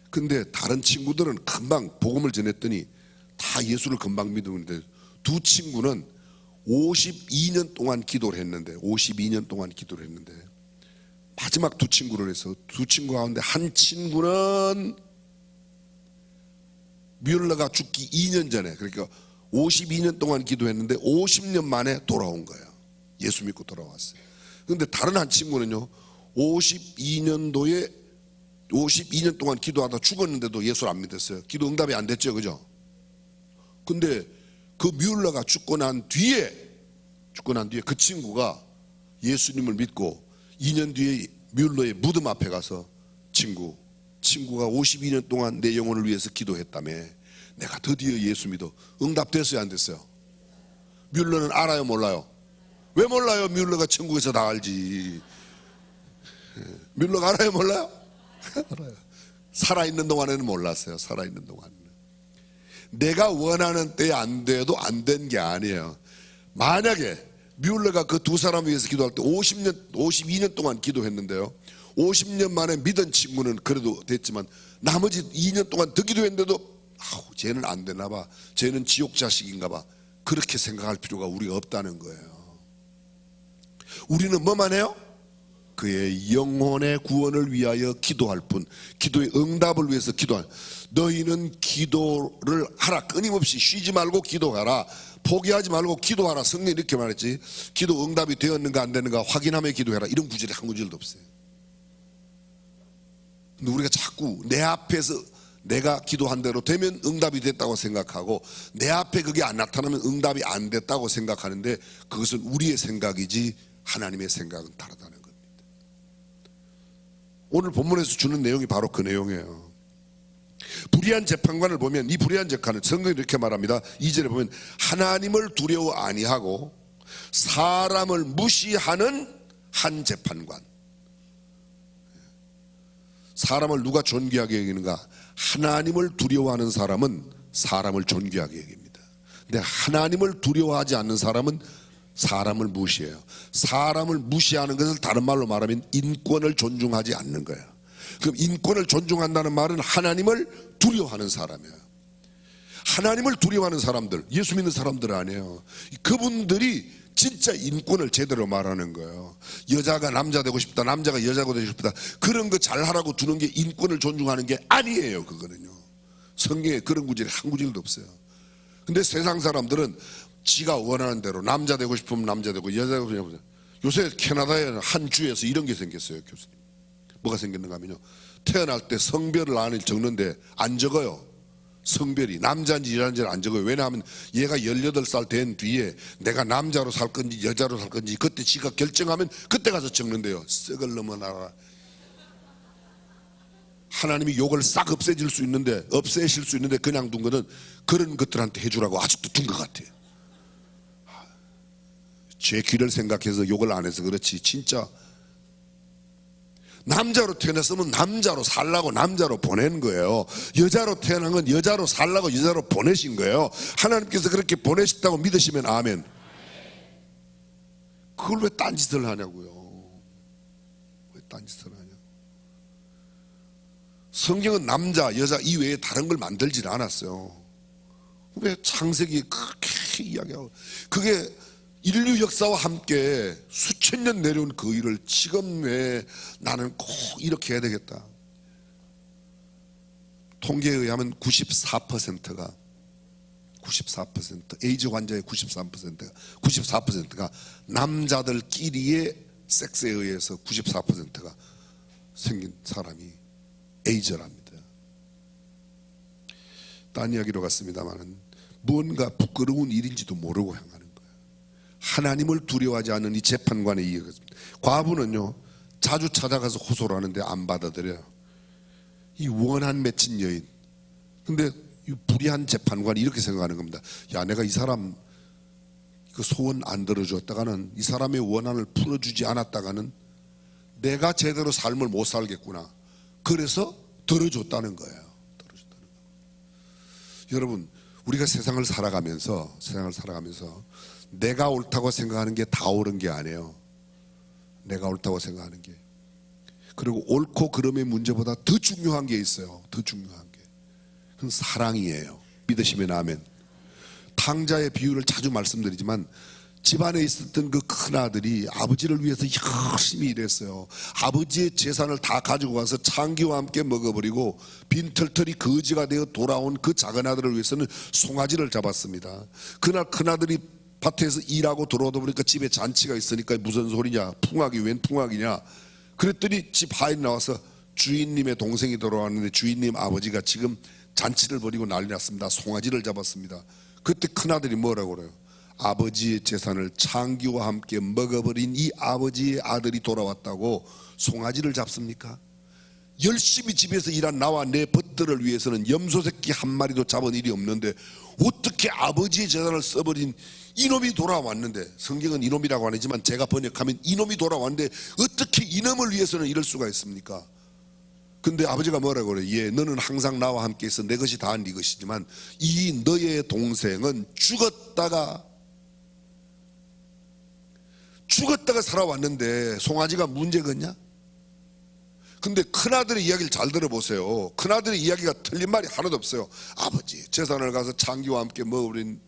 근데 다른 친구들은 금방 복음을 전했더니 다 예수를 금방 믿었는데, 두 친구는 52년 동안 기도를 했는데 마지막 두 친구를 해서 두 친구 가운데 한 친구는 뮬러가 죽기 2년 전에, 그러니까 52년 동안 기도했는데 50년 만에 돌아온 거예요. 예수 믿고 돌아왔어요. 그런데 다른 한 친구는요, 52년 동안 기도하다 죽었는데도 예수를 안 믿었어요. 기도 응답이 안 됐죠, 그죠? 근데 그 뮬러가 죽고 난 뒤에 그 친구가 예수님을 믿고 2년 뒤에 뮬러의 무덤 앞에 가서 친구가 52년 동안 내 영혼을 위해서 기도했다며, 내가 드디어 예수 믿어. 응답됐어요, 안 됐어요? 뮬러는 알아요, 몰라요? 왜 몰라요? 뮬러가 천국에서 다 알지. 뮬러가 알아요, 몰라요? 알아요. 살아있는 동안에는 몰랐어요. 살아있는 동안에는. 내가 원하는 때에 안 돼도 안 된 게 아니에요. 만약에 뮬러가 그 두 사람 위해서 기도할 때 52년 동안 기도했는데요, 50년 만에 믿은 친구는 그래도 됐지만 나머지 2년 동안 더 기도했는데도 쟤는 안 되나 봐, 쟤는 지옥 자식인가 봐, 그렇게 생각할 필요가 우리가 없다는 거예요. 우리는 뭐만 해요? 그의 영혼의 구원을 위하여 기도할 뿐, 기도의 응답을 위해서 기도할. 너희는 기도를 하라. 끊임없이 쉬지 말고 기도하라. 포기하지 말고 기도하라. 성경이 이렇게 말했지. 기도 응답이 되었는가 안 되는가 확인하며 기도해라. 이런 구절이 한 구절도 없어요. 근데 우리가 자꾸 내 앞에서 내가 기도한 대로 되면 응답이 됐다고 생각하고, 내 앞에 그게 안 나타나면 응답이 안 됐다고 생각하는데, 그것은 우리의 생각이지 하나님의 생각은 다르다는 겁니다. 오늘 본문에서 주는 내용이 바로 그 내용이에요. 불의한 재판관을 보면, 이 불의한 재판은 성경이 이렇게 말합니다. 2절에 보면 하나님을 두려워 아니하고 사람을 무시하는 한 재판관. 사람을 누가 존귀하게 여기는가? 하나님을 두려워하는 사람은 사람을 존귀하게 여깁니다. 근데 하나님을 두려워하지 않는 사람은 사람을 무시해요. 사람을 무시하는 것을 다른 말로 말하면 인권을 존중하지 않는 거예요. 그럼 인권을 존중한다는 말은 하나님을 두려워하는 사람이에요. 하나님을 두려워하는 사람들, 예수 믿는 사람들 아니에요. 그분들이 진짜 인권을 제대로 말하는 거예요. 여자가 남자 되고 싶다, 남자가 여자가 되고 싶다, 그런 거 잘하라고 두는 게 인권을 존중하는 게 아니에요. 그거는요, 성경에 그런 구절이 한 구절도 없어요. 근데 세상 사람들은 지가 원하는 대로 남자 되고 싶으면 남자 되고 여자 되고 싶으면. 요새 캐나다에 한 주에서 이런 게 생겼어요, 교수님. 뭐가 생겼는가 하면요, 태어날 때 성별을 안에 적는데 안 적어요. 성별이 남자인지 여자인지를 안 적어요. 왜냐하면 얘가 18살 된 뒤에 내가 남자로 살 건지 여자로 살 건지 그때 지가 결정하면 그때 가서 적는데요. 썩을 놈은 알아. 하나님이 욕을 싹 없애실 수 있는데 그냥 둔 거는 그런 것들한테 해주라고 아직도 둔 것 같아요. 제 귀를 생각해서 욕을 안 해서 그렇지, 진짜 남자로 태어났으면 남자로 살라고 남자로 보낸 거예요. 여자로 태어난 건 여자로 살라고 여자로 보내신 거예요. 하나님께서 그렇게 보내셨다고 믿으시면 아멘. 그걸 왜 딴짓을 하냐고요. 왜 딴짓을 하냐. 성경은 남자 여자 이외에 다른 걸 만들질 않았어요. 왜 창세기 그렇게 이야기하고, 그게 인류 역사와 함께 수천 년 내려온 그 일을 지금 왜 나는 꼭 이렇게 해야 되겠다. 통계에 의하면 94%가 에이즈 환자의 94%가 남자들끼리의 섹스에 의해서 94%가 생긴 사람이 에이즈랍니다. 딴 이야기로 갔습니다만은 뭔가 부끄러운 일인지도 모르고 향하는 거예요. 하나님을 두려워하지 않는 이 재판관의 이야기입니다. 과부는요 자주 찾아가서 호소를 하는데 안 받아들여요. 이 원한 맺힌 여인. 근데 이 불의한 재판관이 이렇게 생각하는 겁니다. 야, 내가 이 사람 그 소원 안 들어줬다가는, 이 사람의 원한을 풀어주지 않았다가는 내가 제대로 삶을 못 살겠구나. 그래서 들어줬다는 거예요. 여러분, 우리가 세상을 살아가면서 내가 옳다고 생각하는 게 다 옳은 게 아니에요. 내가 옳다고 생각하는 게. 그리고 옳고 그름의 문제보다 더 중요한 게 있어요. 더 중요한 게. 그건 사랑이에요. 믿으시면 아멘. 탕자의 비유를 자주 말씀드리지만 집안에 있었던 그 큰아들이 아버지를 위해서 열심히 일했어요. 아버지의 재산을 다 가지고 가서 창기와 함께 먹어버리고 빈털털이 거지가 되어 돌아온 그 작은 아들을 위해서는 송아지를 잡았습니다. 그날 큰아들이 밭에서 일하고 들어오다 보니까 집에 잔치가 있으니까 무슨 소리냐, 풍악이 웬 풍악이냐. 그랬더니 집 하인 나와서 주인님의 동생이 돌아왔는데 주인님 아버지가 지금 잔치를 벌이고 난리 났습니다. 송아지를 잡았습니다. 그때 큰아들이 뭐라고 그래요? 아버지의 재산을 창기와 함께 먹어버린 이 아버지의 아들이 돌아왔다고 송아지를 잡습니까? 열심히 집에서 일한 나와 내 벗들을 위해서는 염소 새끼 한 마리도 잡은 일이 없는데 어떻게 아버지의 재산을 써버린 이놈이 돌아왔는데, 성경은 이놈이라고 안 하지만 제가 번역하면 이놈이 돌아왔는데 어떻게 이놈을 위해서는 이럴 수가 있습니까? 근데 아버지가 뭐라고 그래? 예, 너는 항상 나와 함께 있어. 내 것이 다 네 것이지만 이 너의 동생은 죽었다가 살아왔는데 송아지가 문제겠냐? 근데 큰아들의 이야기를 잘 들어보세요. 큰아들의 이야기가 틀린 말이 하나도 없어요. 아버지 재산을 가서 창기와 함께 먹어버린,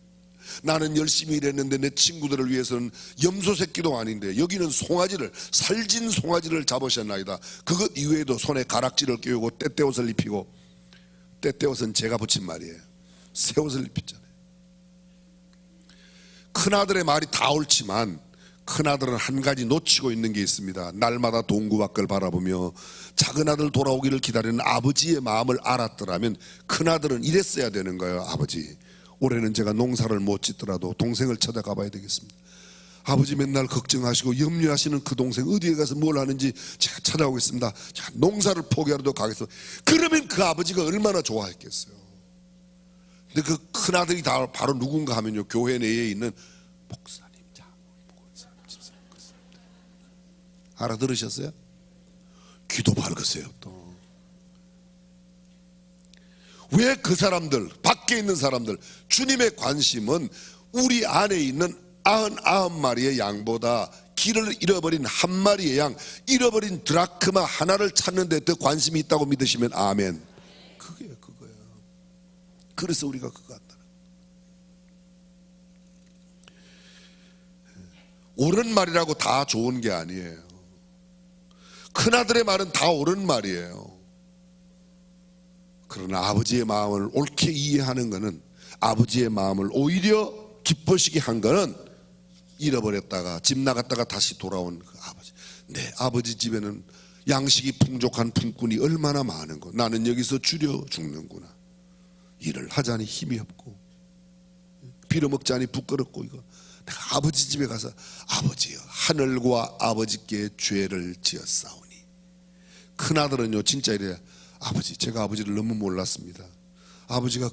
나는 열심히 일했는데 내 친구들을 위해서는 염소 새끼도 아닌데 여기는 송아지를, 살진 송아지를 잡으셨나이다. 그것 이외에도 손에 가락지를 끼우고 떼떼옷을 입히고, 떼떼옷은 제가 붙인 말이에요. 새 옷을 입혔잖아요. 큰아들의 말이 다 옳지만 큰아들은 한 가지 놓치고 있는 게 있습니다. 날마다 동구 밖을 바라보며 작은아들 돌아오기를 기다리는 아버지의 마음을 알았더라면 큰아들은 이랬어야 되는 거예요. 아버지, 올해는 제가 농사를 못 짓더라도 동생을 찾아가 봐야 되겠습니다. 아버지 맨날 걱정하시고 염려하시는 그 동생 어디에 가서 뭘 하는지 제가 찾아오겠습니다. 제가 농사를 포기하러도 가겠습니다. 그러면 그 아버지가 얼마나 좋아했겠어요. 근데 그 큰아들이 다 바로 누군가 하면요, 교회 내에 있는 목사님, 집사님. 알아들으셨어요? 귀도 밝으세요. 또 왜 그 사람들, 밖에 있는 사람들, 주님의 관심은 우리 안에 있는 99마리의 양보다 길을 잃어버린 한 마리의 양, 잃어버린 드라크마 하나를 찾는 데 더 관심이 있다고 믿으시면 아멘. 그거예요. 그래서 우리가 그거 한다. 옳은 말이라고 다 좋은 게 아니에요. 큰아들의 말은 다 옳은 말이에요. 그러나 아버지의 마음을 옳게 이해하는 것은, 아버지의 마음을 오히려 기뻐시게 한 것은 잃어버렸다가 집 나갔다가 다시 돌아온 그 아버지. 내 아버지 집에는 양식이 풍족한 품꾼이 얼마나 많은 거, 나는 여기서 줄여 죽는구나. 일을 하자니 힘이 없고 빌어먹자니 부끄럽고 이거 내가 아버지 집에 가서 아버지여 하늘과 아버지께 죄를 지었사오니 큰아들은요 진짜 이래 아버지 제가 아버지를 너무 몰랐습니다. 아버지가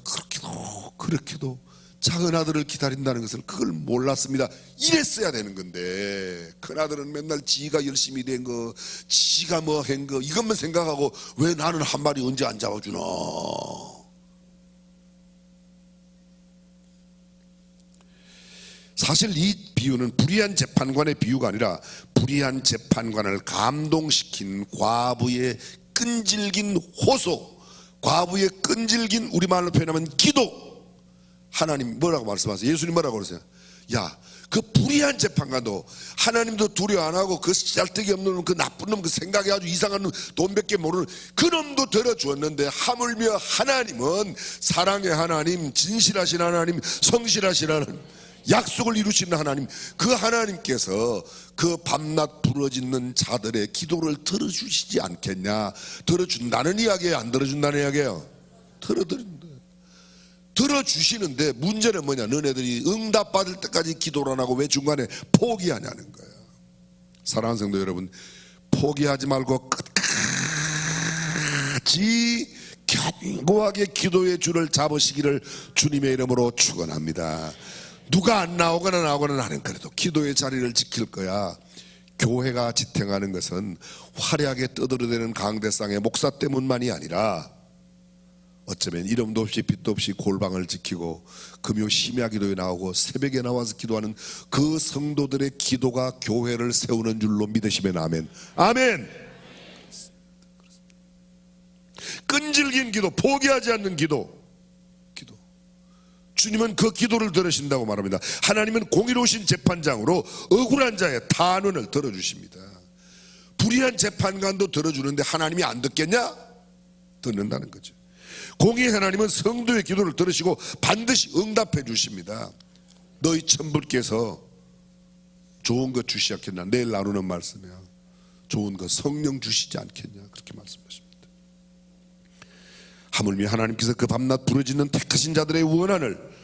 그렇게도 작은 아들을 기다린다는 것을 그걸 몰랐습니다. 이랬어야 되는 건데 큰아들은 맨날 지가 열심히 된 거 지가 뭐 한 거 이것만 생각하고 왜 나는 한 마리 언제 안 잡아주나. 사실 이 비유는 불의한 재판관의 비유가 아니라 불의한 재판관을 감동시킨 과부의 끈질긴 호소, 과부의 끈질긴 우리말로 표현하면 기도. 하나님 뭐라고 말씀하세요? 예수님 뭐라고 그러세요? 야, 그 불의한 재판관도 하나님도 두려워 안 하고 그 짤데기 없는 놈, 그 나쁜 놈, 그 생각이 아주 이상한 놈, 돈밖에 모르는 그 놈도 들어주었는데 하물며 하나님은 사랑의 하나님, 진실하신 하나님, 성실하신 하나님, 약속을 이루시는 하나님, 그 하나님께서 그 밤낮 부러지는 자들의 기도를 들어주시지 않겠냐. 들어준다는 이야기예요? 안 들어준다는 이야기예요? 들어주시는데 문제는 뭐냐, 너네들이 응답받을 때까지 기도를 안 하고 왜 중간에 포기하냐는 거예요. 사랑하는 성도 여러분, 포기하지 말고 끝까지 견고하게 기도의 줄을 잡으시기를 주님의 이름으로 축원합니다. 누가 안 나오거나 나오거나 나는 그래도 기도의 자리를 지킬 거야. 교회가 지탱하는 것은 화려하게 떠들어대는 강대상의 목사 때문만이 아니라 어쩌면 이름도 없이 빛도 없이 골방을 지키고 금요 심야 기도에 나오고 새벽에 나와서 기도하는 그 성도들의 기도가 교회를 세우는 줄로 믿으시면 아멘. 아멘. 끈질긴 기도, 포기하지 않는 기도. 주님은 그 기도를 들으신다고 말합니다. 하나님은 공의로우신 재판장으로 억울한 자의 탄원을 들어주십니다. 불의한 재판관도 들어주는데 하나님이 안 듣겠냐? 듣는다는 거죠. 공의의 하나님은 성도의 기도를 들으시고 반드시 응답해 주십니다. 너희 천부께서 좋은 것 주시지 않겠냐. 내일 나누는 말씀이야. 좋은 것 성령 주시지 않겠냐, 그렇게 말씀하십니다. 하물며 하나님께서 그 밤낮 부러지는 택하신 자들의 원한을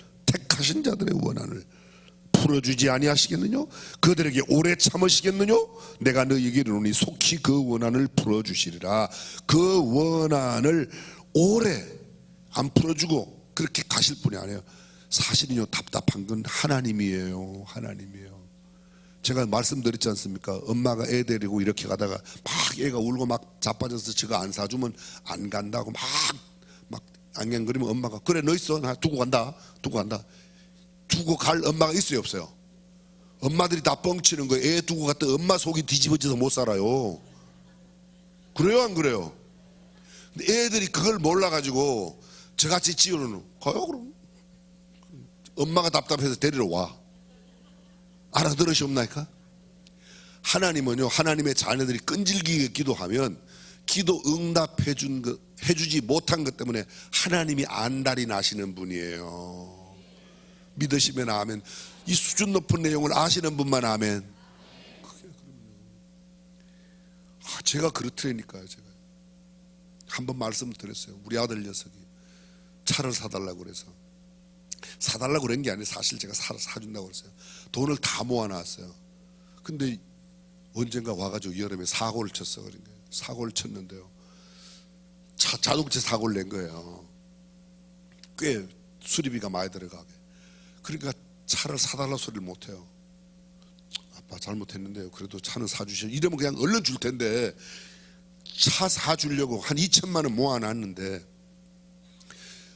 풀어주지 아니하시겠느냐? 그들에게 오래 참으시겠느냐? 내가 너희에게 이르노니 속히 그 원한을 풀어주시리라. 그 원한을 오래 안 풀어주고 그렇게 가실 분이 아니에요. 사실은요, 답답한 건 하나님이에요. 하나님이에요. 제가 말씀드렸지 않습니까? 엄마가 애 데리고 이렇게 가다가 막 애가 울고 막 자빠져서 저거 안 사주면 안 간다고 막 안경거리면 엄마가 그래 너 있어, 나 두고 간다. 두고 갈 엄마가 있어요, 없어요? 엄마들이 다 뻥치는 거예요. 애 두고 갔다 엄마 속이 뒤집어져서 못 살아요. 그래요, 안 그래요? 근데 애들이 그걸 몰라가지고 저같이 지우는 가요. 그럼 엄마가 답답해서 데리러 와. 알아들으시옵나이까? 하나님은요, 하나님의 자녀들이 끈질기게 기도하면 기도 응답해 준 것, 해주지 못한 것 때문에 하나님이 안달이 나시는 분이에요. 믿으시면 아멘. 이 수준 높은 내용을 아시는 분만 아멘. 제가 그렇더라니까요. 제가 한번 말씀을 드렸어요. 우리 아들 녀석이 차를 사달라고 그래서, 사달라고 그런 게 아니라 사실 제가 사준다고 그랬어요. 돈을 다 모아놨어요. 근데 언젠가 와가지고 여름에 사고를 쳤어. 그런 거예요. 사고를 쳤는데요, 자동차 사고를 낸 거예요. 꽤 수리비가 많이 들어가게. 그러니까 차를 사달라 소리를 못해요. 아빠 잘못했는데요, 그래도 차는 사주셔. 이러면 그냥 얼른 줄 텐데, 차 사주려고 한 2천만 원 모아놨는데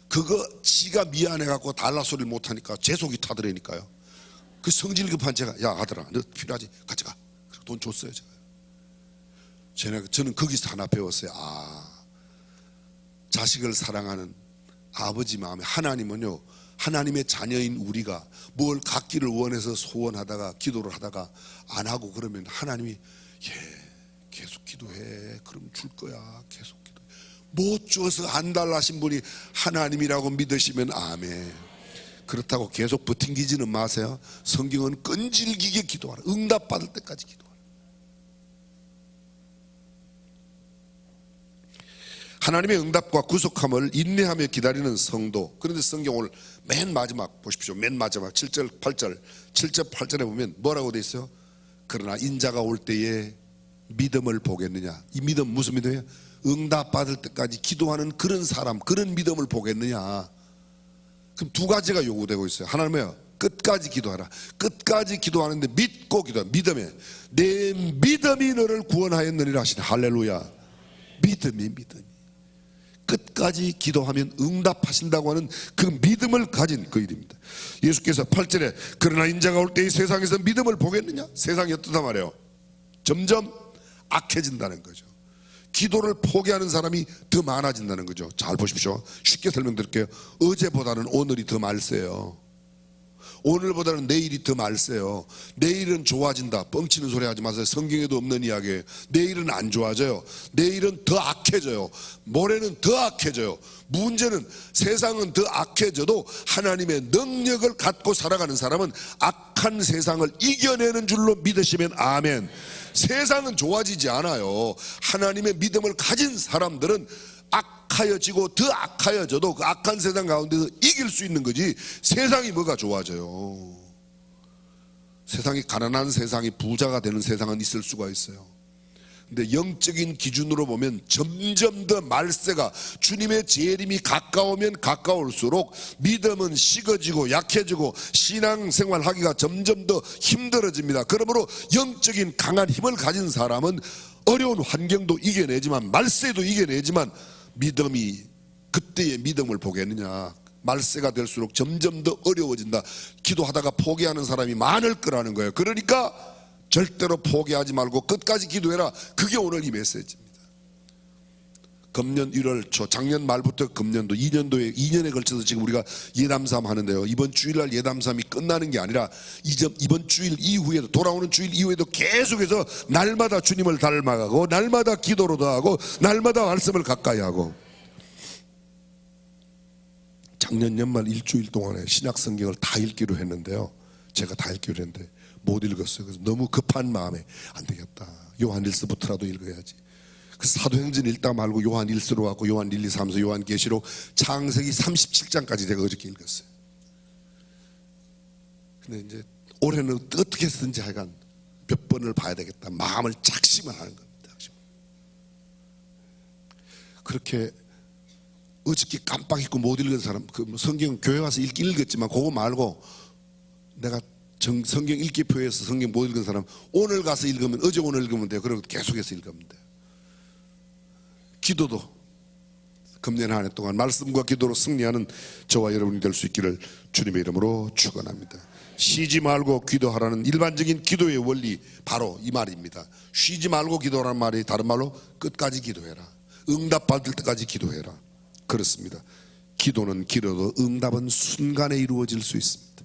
그거 지가 미안해갖고 달라 소리를 못하니까 제 속이 타더라니까요. 그 성질 급한 제가, 야 아들아 너 필요하지? 같이 가. 돈 줬어요 제가. 저는 거기서 하나 배웠어요. 자식을 사랑하는 아버지 마음에 하나님은요, 하나님의 자녀인 우리가 뭘 갖기를 원해서 소원하다가 기도를 하다가 안 하고 그러면 하나님이 계속 기도해. 그럼 줄 거야. 계속 기도해. 못 줘서 안달나신 분이 하나님이라고 믿으시면 아멘. 그렇다고 계속 버팅기지는 마세요. 성경은 끈질기게 기도하라. 응답받을 때까지 기도하라. 하나님의 응답과 구속함을 인내하며 기다리는 성도. 그런데 성경 오늘 맨 마지막 보십시오. 맨 마지막 7절 8절 7절 8절에 보면 뭐라고 돼 있어요? 그러나 인자가 올 때에 믿음을 보겠느냐. 이 믿음 무슨 믿음이에요? 응답받을 때까지 기도하는 그런 사람, 그런 믿음을 보겠느냐. 그럼 두 가지가 요구되고 있어요. 하나는 뭐예요? 끝까지 기도하라. 끝까지 기도하는데 믿고 기도하라. 믿음에 내 믿음이 너를 구원하였느니라 하시네. 할렐루야. 믿음이 끝까지 기도하면 응답하신다고 하는 그 믿음을 가진 그 일입니다. 예수께서 8절에 그러나 인자가 올 때 이 세상에서 믿음을 보겠느냐. 세상이 어떠단 말이에요? 점점 악해진다는 거죠. 기도를 포기하는 사람이 더 많아진다는 거죠. 잘 보십시오. 쉽게 설명드릴게요. 어제보다는 오늘이 더 말세요. 오늘보다는 내일이 더 말세요. 내일은 좋아진다. 뻥치는 소리 하지 마세요. 성경에도 없는 이야기예요. 내일은 안 좋아져요. 내일은 더 악해져요. 모레는 더 악해져요. 문제는 세상은 더 악해져도 하나님의 능력을 갖고 살아가는 사람은 악한 세상을 이겨내는 줄로 믿으시면 아멘. 세상은 좋아지지 않아요. 하나님의 믿음을 가진 사람들은 악하여지고 더 악하여져도 그 악한 세상 가운데서 이길 수 있는 거지. 세상이 뭐가 좋아져요? 세상이 가난한 세상이 부자가 되는 세상은 있을 수가 있어요. 근데 영적인 기준으로 보면 점점 더 말세가 주님의 재림이 가까우면 가까울수록 믿음은 식어지고 약해지고 신앙생활 하기가 점점 더 힘들어집니다. 그러므로 영적인 강한 힘을 가진 사람은 어려운 환경도 이겨내지만 말세도 이겨내지만 믿음이 그때의 믿음을 보겠느냐. 말세가 될수록 점점 더 어려워진다. 기도하다가 포기하는 사람이 많을 거라는 거예요. 그러니까 절대로 포기하지 말고 끝까지 기도해라. 그게 오늘 이 메시지입니다. 금년 1월 초 작년 말부터 금년도 2년에 걸쳐서 지금 우리가 예담삼 하는데요. 이번 주일날 예담삼이 끝나는 게 아니라 이번 주일 이후에도 돌아오는 주일 이후에도 계속해서 날마다 주님을 닮아가고 날마다 기도로 더하고 날마다 말씀을 가까이 하고. 작년 연말 일주일 동안에 신약 성경을 다 읽기로 했는데요. 제가 다 읽기로 했는데 못 읽었어요. 그래서 너무 급한 마음에 안 되겠다. 요한일서부터라도 읽어야지. 그 사도행전 읽다 말고 요한일서로 왔고 요한 1, 2, 3서 요한계시록 창세기 37장까지 제가 어저께 읽었어요. 근데 이제 올해는 어떻게 해서든지 하여간 몇 번을 봐야 되겠다. 마음을 작심을 하는 겁니다. 그렇게 어저께 깜빡 잊고 못 읽은 사람, 그 성경 교회 와서 읽었지만 그거 말고 내가 성경 읽기표에서 성경 못 읽은 사람 오늘 가서 읽으면 어제 오늘 읽으면 돼요. 그리고 계속해서 읽으면 돼요. 기도도 금년 한 해 동안 말씀과 기도로 승리하는 저와 여러분이 될 수 있기를 주님의 이름으로 축원합니다. 쉬지 말고 기도하라는 일반적인 기도의 원리 바로 이 말입니다. 쉬지 말고 기도하라는 말이 다른 말로 끝까지 기도해라. 응답받을 때까지 기도해라. 그렇습니다. 기도는 길어도 응답은 순간에 이루어질 수 있습니다.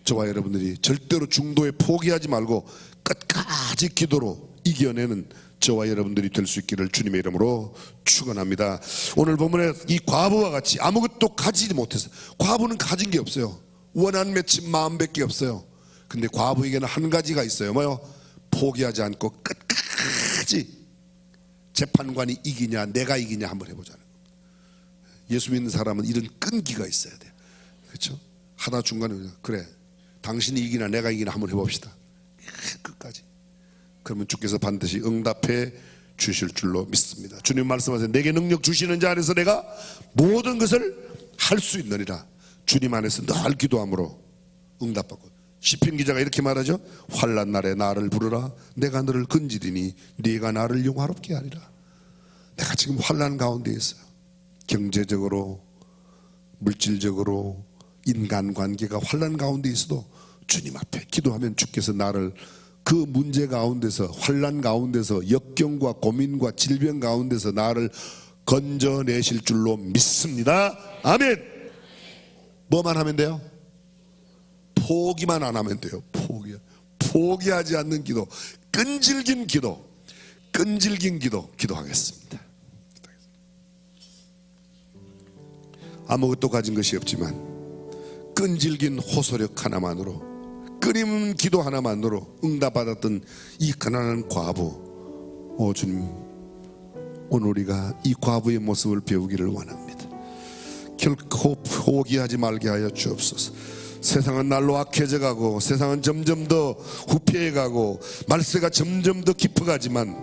저와 여러분들이 절대로 중도에 포기하지 말고 끝까지 기도로 이겨내는 저와 여러분들이 될 수 있기를 주님의 이름으로 축원합니다. 오늘 본문에 이 과부와 같이 아무것도 가지지 못해서, 과부는 가진 게 없어요. 원한 맺힌 마음밖에 없어요. 근데 과부에게는 한 가지가 있어요. 뭐요? 포기하지 않고 끝까지 재판관이 이기냐 내가 이기냐 한번 해보자는 겁니다. 예수 믿는 사람은 이런 끈기가 있어야 돼요. 그렇죠? 하다 중간에 그래 당신이 이기나 내가 이기나 한번 해봅시다. 끝까지. 그러면 주께서 반드시 응답해 주실 줄로 믿습니다. 주님 말씀하세요. 내게 능력 주시는 자 안에서 내가 모든 것을 할 수 있느니라. 주님 안에서 늘 기도함으로 응답받고. 시편 기자가 이렇게 말하죠. 환난 날에 나를 부르라. 내가 너를 건지리니 네가 나를 영화롭게 하리라. 내가 지금 환난 가운데 있어요. 경제적으로 물질적으로 인간관계가 환난 가운데 있어도 주님 앞에 기도하면 주께서 나를 그 문제 가운데서 환난 가운데서 역경과 고민과 질병 가운데서 나를 건져내실 줄로 믿습니다. 아멘. 뭐만 하면 돼요? 포기만 안 하면 돼요. 포기하지 않는 기도, 끈질긴 기도, 기도하겠습니다. 아무것도 가진 것이 없지만 끈질긴 호소력 하나만으로, 끊임 기도 하나만으로 응답받았던 이 가난한 과부, 주님 오늘 우리가 이 과부의 모습을 배우기를 원합니다. 결코 포기하지 말게 하여 주옵소서. 세상은 날로 악해져 가고 세상은 점점 더 후패해 가고 말세가 점점 더 깊어가지만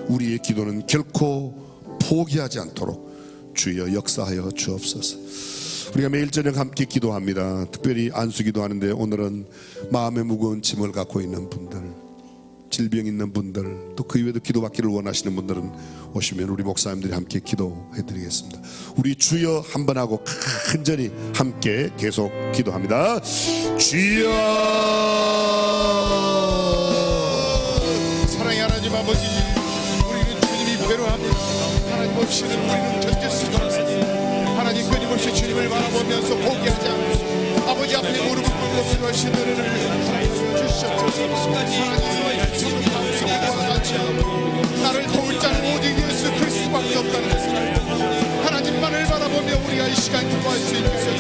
우리의 기도는 결코 포기하지 않도록 주여 역사하여 주옵소서. 우리가 매일 저녁 함께 기도합니다. 특별히 안수기도 하는데 오늘은 마음에 무거운 짐을 갖고 있는 분들, 질병 있는 분들, 또 그 이외에도 기도받기를 원하시는 분들은 오시면 우리 목사님들이 함께 기도해 드리겠습니다. 우리 주여 한번 하고 간절히 함께 계속 기도합니다. 주여. 사랑의 하나님 아버지, 우리는 주님이 괴로워합니다. 하나님 없이는 우리는 견딜 수가 없습니다. 하나님 끊임없이 주님을 바라보면서 포기하지 않고 아버지 앞에 무릎을 꿇고 필요하신 은혜를 주시옵소서. 하나님 지금 방송과 같이 나를 도울 자는 오직 예수 그리스도밖에 없다는 것을 알고 하나님만을 바라보며 우리가 이 시간 기도할 수 있게